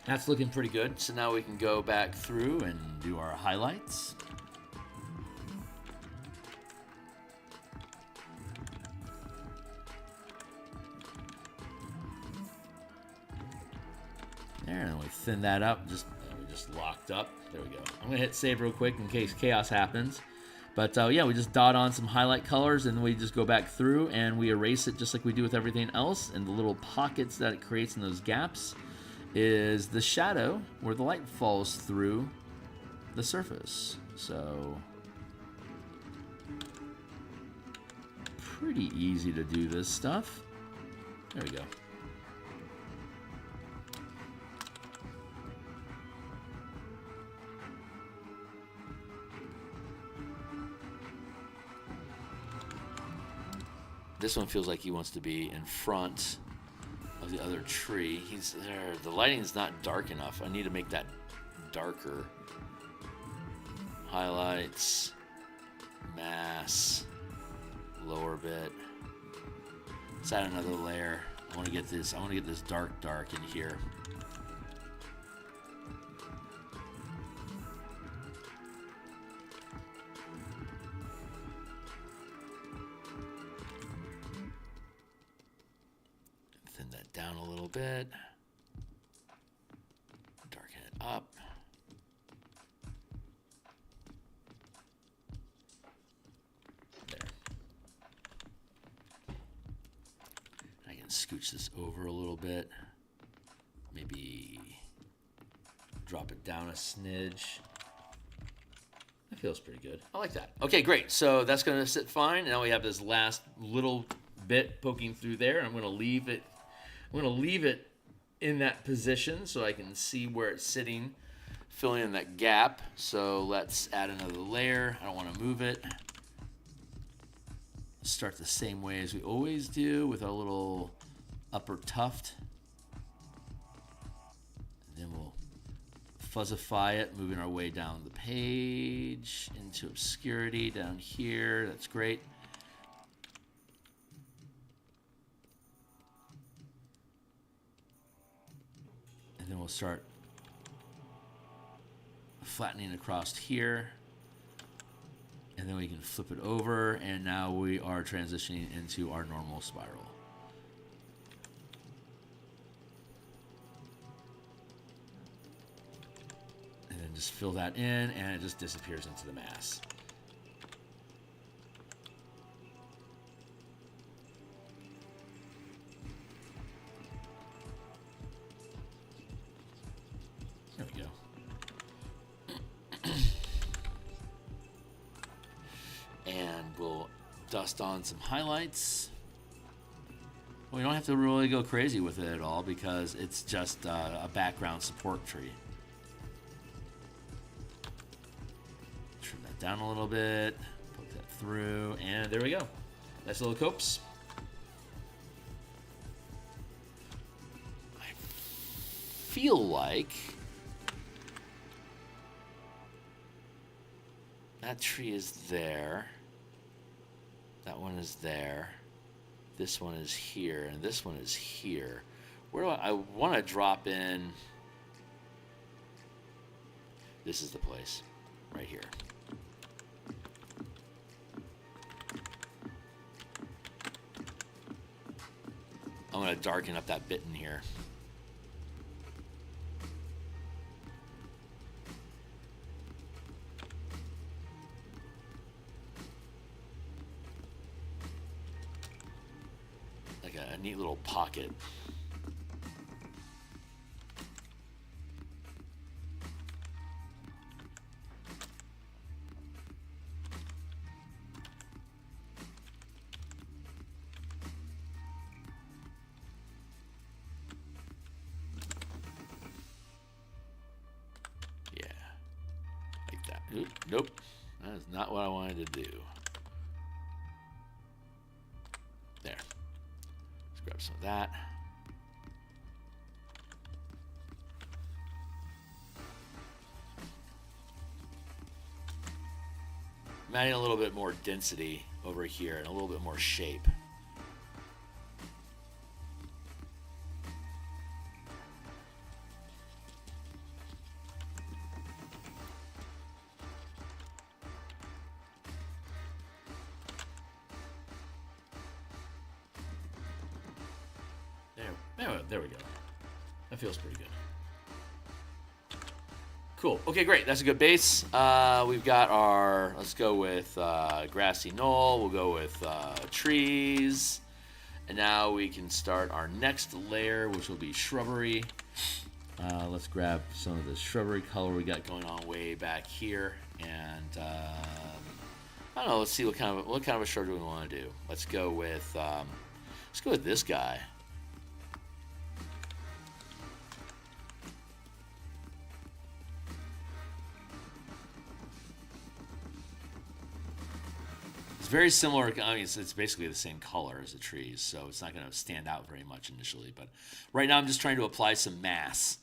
That's looking pretty good. So now we can go back through and do our highlights. There, and we thin that up. We just locked up. There we go. I'm gonna hit save real quick in case chaos happens. But yeah, we just dot on some highlight colors and we just go back through and we erase it just like we do with everything else. And the little pockets that it creates in those gaps is the shadow where the light falls through the surface. So pretty easy to do this stuff. There we go. This one feels like he wants to be in front of the other tree. He's there. The lighting's not dark enough. I need to make that darker. Highlights, mass, lower bit. Let's add another layer. I want to get this dark in here. Down a little bit, darken it up. There. I can scooch this over a little bit. Maybe drop it down a smidge. That feels pretty good. I like that. Okay, great. So that's going to sit fine. Now we have this last little bit poking through there. I'm going to leave it in that position so I can see where it's sitting, filling in that gap. So let's add another layer. I don't want to move it. Start the same way as we always do with our little upper tuft. And then we'll fuzzify it, moving our way down the page into obscurity down here. That's great. Then we'll start flattening across here. And then we can flip it over, and now we are transitioning into our normal spiral. And then just fill that in, and it just disappears into the mass. There we go. And we'll dust on some highlights. Well, you don't have to really go crazy with it at all because it's just a background support tree. Trim that down a little bit, poke that through, and there we go. Nice little copse. I feel like that tree is there. That one is there. This one is here, and this one is here. Where do I want to drop in? This is the place, right here. I'm going to darken up that bit in here.
that neat little pocket. Yeah, like that. Oop, nope, that is not what I wanted to do. There. Let's grab some of that. I'm adding a little bit more density over here and a little bit more shape. There we go. That feels pretty good. Cool. Okay, great. That's a good base. We've got our, let's go with grassy knoll. We'll go with trees. And now we can start our next layer, which will be shrubbery. Let's grab some of the shrubbery color we got going on way back here. And I don't know, let's see what kind of a shrub do we want to do. Let's go with this guy. Very similar. I mean, it's basically the same color as the trees, so it's not going to stand out very much initially. But right now, I'm just trying to apply some mass,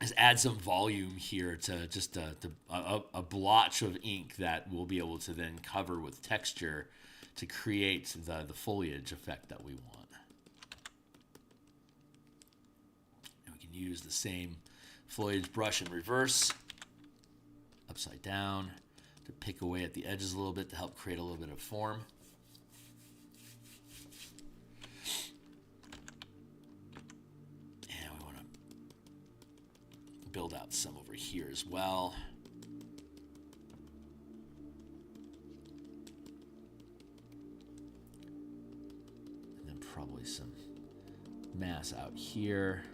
just add some volume here to just a blotch of ink that we'll be able to then cover with texture to create the foliage effect that we want. And we can use the same foliage brush in reverse, upside down, to pick away at the edges a little bit to help create a little bit of form. And we want to build out some over here as well. And then probably some mass out here.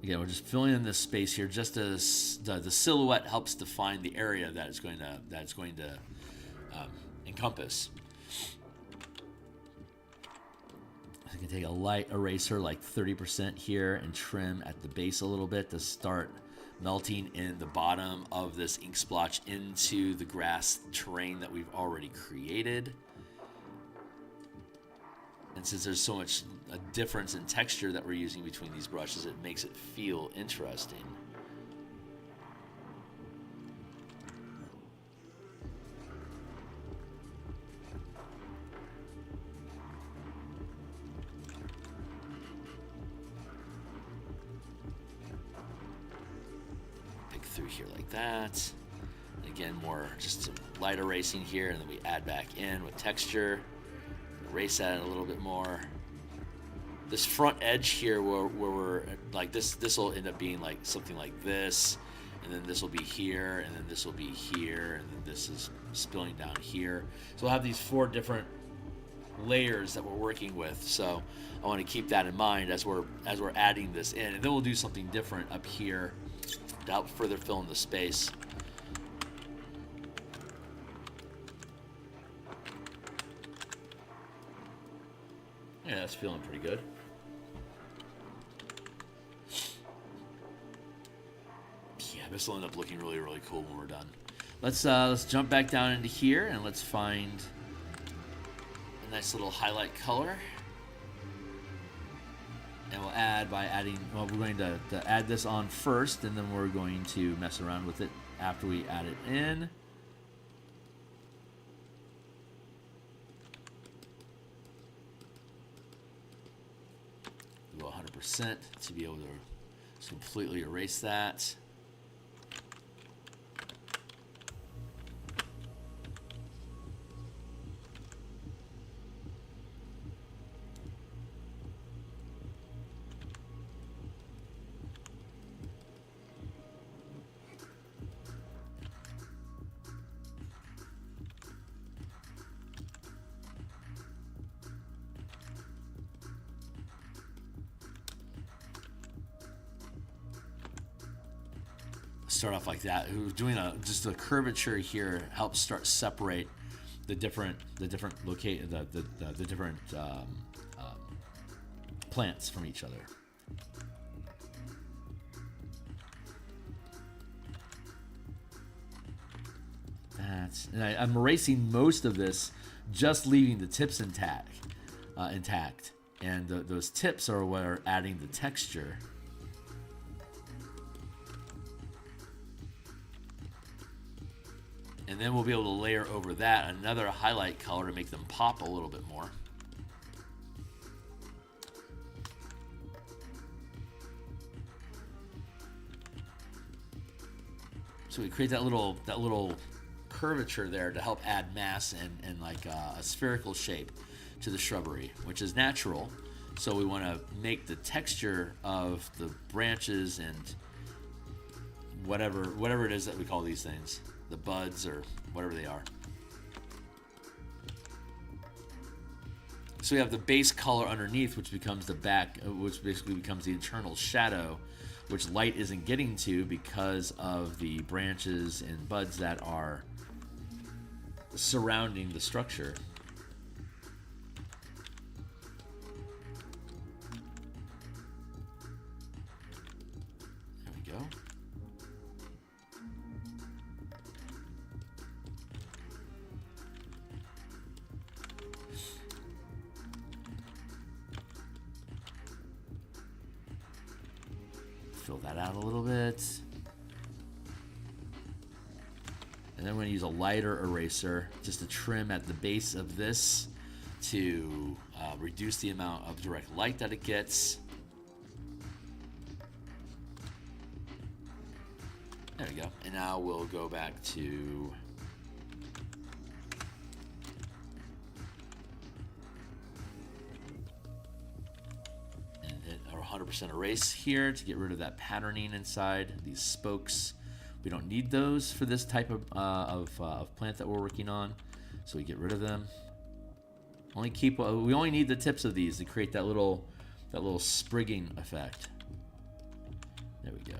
Again, we're just filling in this space here, just as the silhouette helps define the area that it's going to encompass. I can take a light eraser, like 30% here, and trim at the base a little bit to start melting in the bottom of this ink splotch into the grass terrain that we've already created. And since there's so much a difference in texture that we're using between these brushes, it makes it feel interesting. Pick through here like that. Again, more just some light erasing here, and then we add back in with texture. Erase that a little bit more. This front edge here where we're like this will end up being like something like this, and then this will be here, and then this will be here, and then this is spilling down here. So we'll have these 4 different layers that we're working with. So I want to keep that in mind as we're adding this in, and then we'll do something different up here to help further fill in the space. Yeah, that's feeling pretty good. Yeah, this will end up looking really, really cool when we're done. Let's jump back down into here and let's find a nice little highlight color. And we'll add by adding, well, we're going to add this on first, and then we're going to mess around with it after we add it in. Go 100% to be able to completely erase that.
start off like that. Doing just a curvature here helps start separate the different plants from each other. I'm erasing most of this, just leaving the tips intact, and those tips are what are adding the texture. And then we'll be able to layer over that another highlight color to make them pop a little bit more. So we create that little curvature there to help add mass and like a spherical shape to the shrubbery, which is natural. So we want to make the texture of the branches and whatever it is that we call these things, the buds or whatever they are. So we have the base color underneath, which becomes the back, which basically becomes the internal shadow, which light isn't getting to because of the branches and buds that are surrounding the structure. There we go. Fill that out a little bit. And then we're going to use a lighter eraser just to trim at the base of this to reduce the amount of direct light that it gets. There we go. And now we'll go back to and hit our 100% erase here to get rid of that patterning inside these spokes. We don't need those for this type of plant that we're working on, so we get rid of them. We only need the tips of these to create that little sprigging effect. There we go.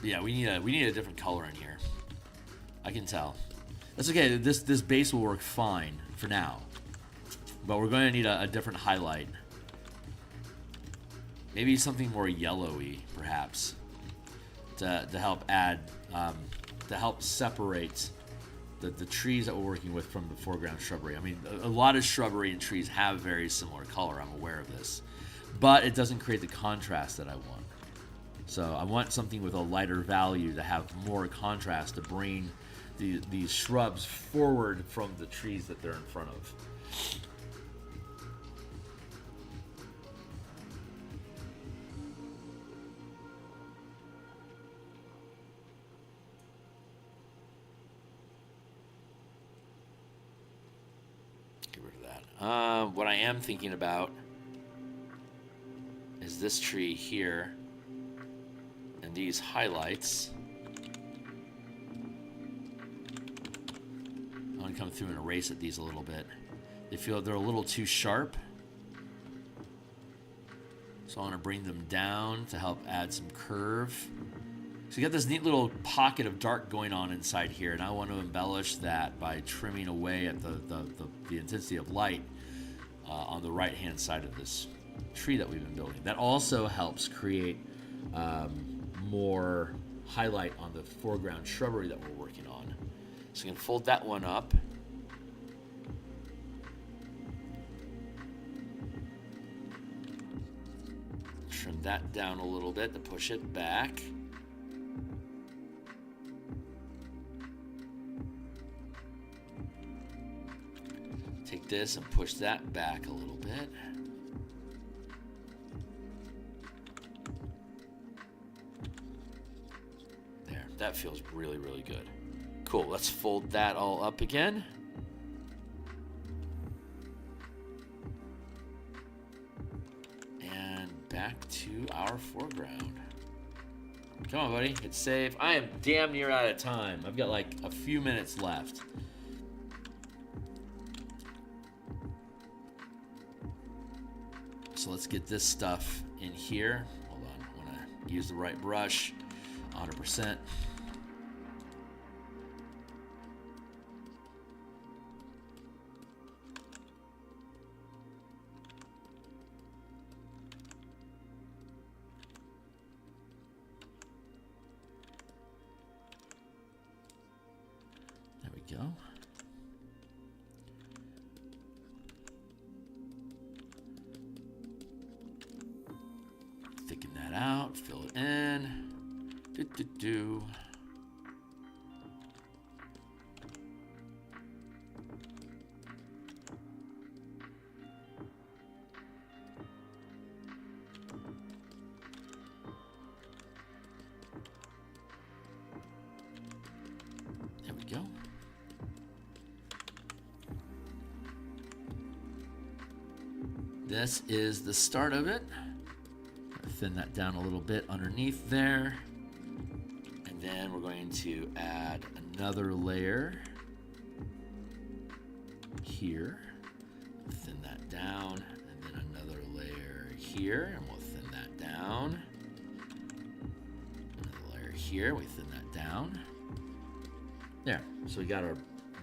Yeah, we need a different color in here. I can tell. That's okay. This base will work fine for now, but we're going to need a different highlight. Maybe something more yellowy, perhaps, to help add, to help separate the trees that we're working with from the foreground shrubbery. I mean, a lot of shrubbery and trees have very similar color. I'm aware of this, but it doesn't create the contrast that I want. So I want something with a lighter value to have more contrast to bring these shrubs forward from the trees that they're in front of. Get rid of that. What I am thinking about is this tree here. And these highlights, I'm going to come through and erase at these a little bit. They feel they're a little too sharp. So I'm going to bring them down to help add some curve. So you got this neat little pocket of dark going on inside here, and I want to embellish that by trimming away at the intensity of light on the right-hand side of this tree that we've been building. That also helps create more highlight on the foreground shrubbery that we're working on. So you can fold that one up. Trim that down a little bit to push it back. Take this and push that back a little bit. That feels really, really good. Cool, let's fold that all up again. And back to our foreground.
Come on, buddy. Hit save. I am damn near out of time. I've got like a few minutes left. So let's get this stuff in here. Hold on. I want to use the right brush. 100%. There we go. Thicken that out, fill it in. Do. There we go. This is the start of it. Thin that down a little bit underneath there. And then we're going to add another layer here. Thin that down. And then another layer here. And we'll thin that down. Another layer here. We thin that down. There. So we got our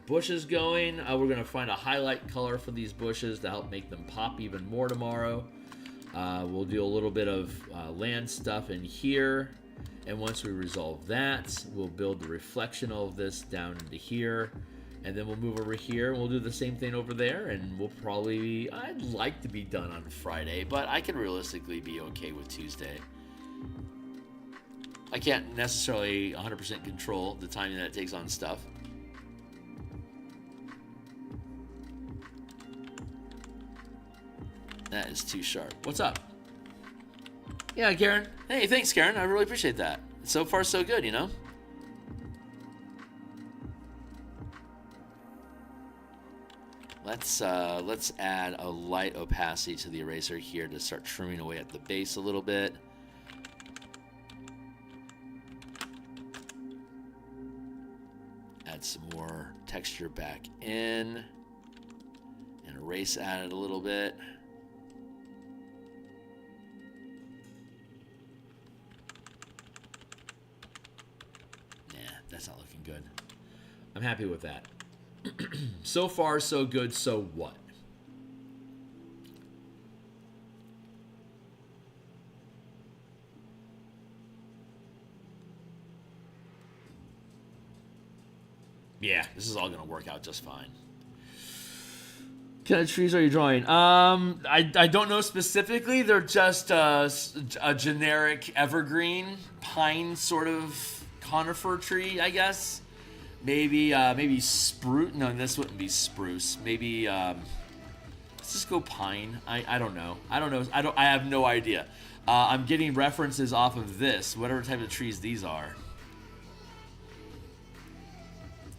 bushes going. We're going to find a highlight color for these bushes to help make them pop even more tomorrow. We'll do a little bit of land stuff in here. And once we resolve that, we'll build the reflection of this down into here. And then we'll move over here and we'll do the same thing over there. And we'll probably, I'd like to be done on Friday, but I can realistically be okay with Tuesday. I can't necessarily 100% control the timing that it takes on stuff. That is too sharp. What's up? Yeah, Karen. Hey, thanks, Karen. I really appreciate that. So far, so good, you know? Let's add a light opacity to the eraser here to start trimming away at the base a little bit. Add some more texture back in. And erase at it a little bit. That's not looking good. I'm happy with that. So far, so good. So what? Yeah, this is all going to work out just fine. What kind of trees are you drawing? I don't know specifically. They're just a generic evergreen pine sort of conifer tree, I guess. Maybe spruce. No, this wouldn't be spruce. Maybe let's just go pine. I don't know. I have no idea. I'm getting references off of this, whatever type of trees these are.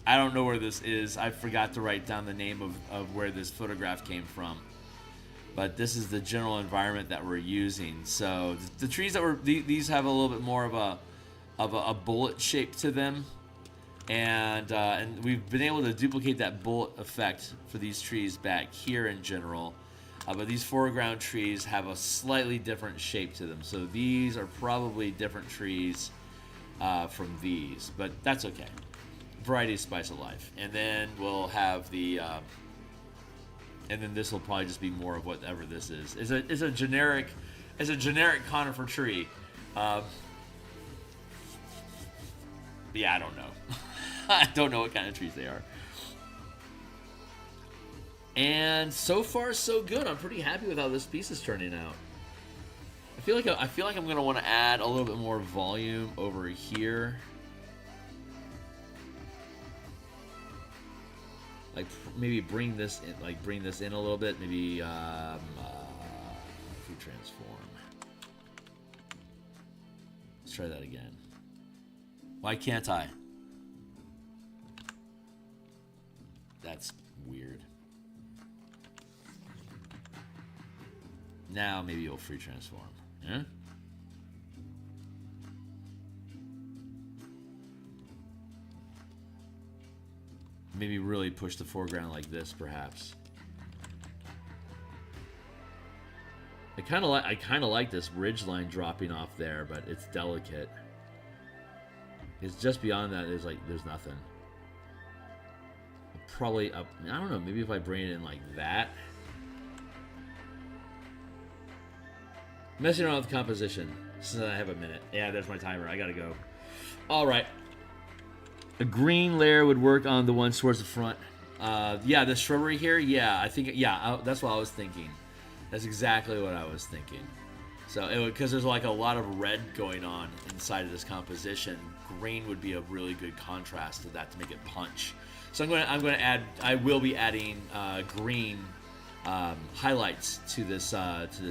I don't know where this is. I forgot to write down the name of where this photograph came from. But this is the general environment that we're using. So the trees that these have a little bit more of a bullet shape to them, and we've been able to duplicate that bullet effect for these trees back here in general, but these foreground trees have a slightly different shape to them, so these are probably different trees from these, but that's okay. Variety is spice of life. And then we'll have the and then this will probably just be more of whatever this is. It's a generic conifer tree. Yeah, I don't know. I don't know what kind of trees they are. And so far, so good. I'm pretty happy with how this piece is turning out. I feel like I'm gonna want to add a little bit more volume over here. Like maybe bring this in a little bit. Maybe if we transform. Let's try that again. Why can't I? That's weird. Now maybe you'll free transform. Yeah?
maybe really push the foreground like this, perhaps. I kind of like this ridge line dropping off there, but it's delicate. It's just beyond that. There's nothing. Probably up. I don't know. Maybe if I bring it in like that. Messing around with the composition since I have a minute. Yeah, there's my timer. I gotta go. All right. A green layer would work on the one towards the front. Yeah, the shrubbery here. Yeah, I think. Yeah, that's what I was thinking. That's exactly what I was thinking. So, because there's like a lot of red going on inside of this composition, green would be a really good contrast to that to make it punch. So I'm going to add. I will be adding green highlights to this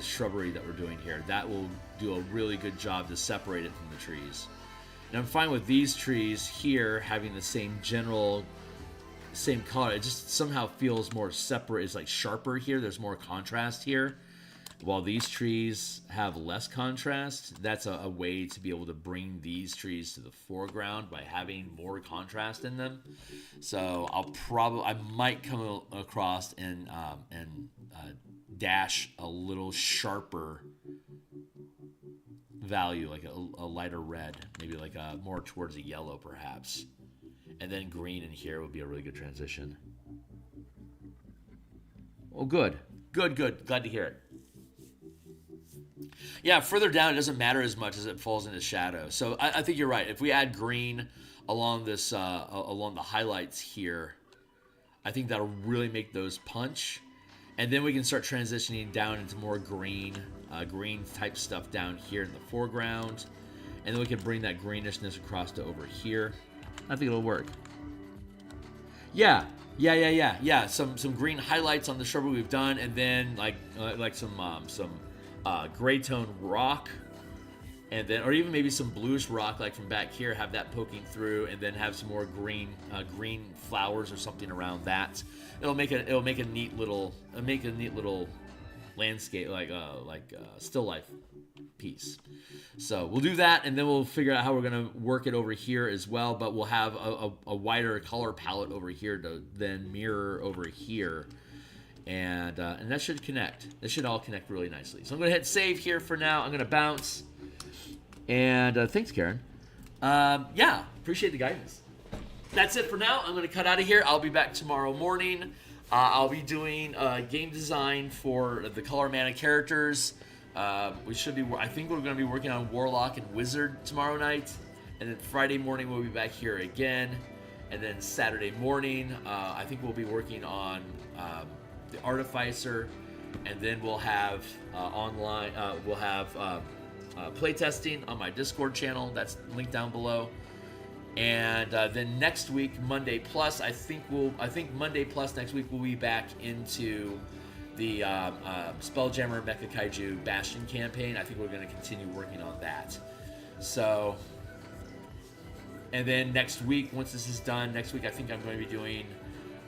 shrubbery that we're doing here. That will do a really good job to separate it from the trees. And I'm fine with these trees here having the same color. It just somehow feels more separate. It's like sharper here. There's more contrast here. While these trees have less contrast, that's a way to be able to bring these trees to the foreground by having more contrast in them. So I might come across and dash a little sharper value, like a lighter red, maybe like more towards a yellow perhaps. And then green in here would be a really good transition. Oh, good. Good. Glad to hear it. Yeah, further down, it doesn't matter as much as it falls into shadow. So I think you're right. If we add green along this, along the highlights here, I think that'll really make those punch. And then we can start transitioning down into more green type stuff down here in the foreground. And then we can bring that greenishness across to over here. I think it'll work. Yeah. Some green highlights on the shrubbery we've done, and then like some gray tone rock, and then or even maybe some bluish rock like from back here. Have that poking through, and then have some more green flowers or something around that. It'll make a neat little landscape, like still life piece. So we'll do that, and then we'll figure out how we're going to work it over here as well, but we'll have a wider color palette over here to then mirror over here, and that should connect. This should all connect really nicely. So I'm going to hit save here for now. I'm going to bounce, and thanks, Karen. Yeah, appreciate the guidance. That's it for now. I'm going to cut out of here. I'll be back tomorrow morning. I'll be doing game design for the Color Mana characters. We should be. I think we're going to be working on Warlock and Wizard tomorrow night, and then Friday morning we'll be back here again, and then Saturday morning I think we'll be working on the Artificer, and then we'll have online. We'll have playtesting on my Discord channel. That's linked down below. And then next week, Monday Plus, I think Monday Plus next week we'll be back into the Spelljammer Mecha Kaiju Bastion campaign. I think we're going to continue working on that. So, and then next week, once this is done, next week I think I'm going to be doing,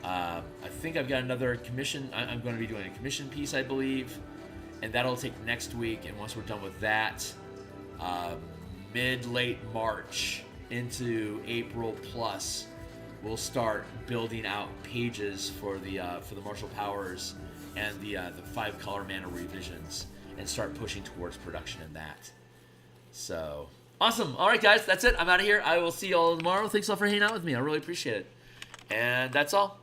I think I've got another commission. I'm going to be doing a commission piece, I believe, and that'll take next week. And once we're done with that, mid-late March into April plus, we'll start building out pages for the martial powers and the 5 color mana revisions, and start pushing towards production in that. So awesome. All right, guys, that's it. I'm out of here. I will see you all tomorrow. Thanks all for hanging out with me. I really appreciate it. And that's all.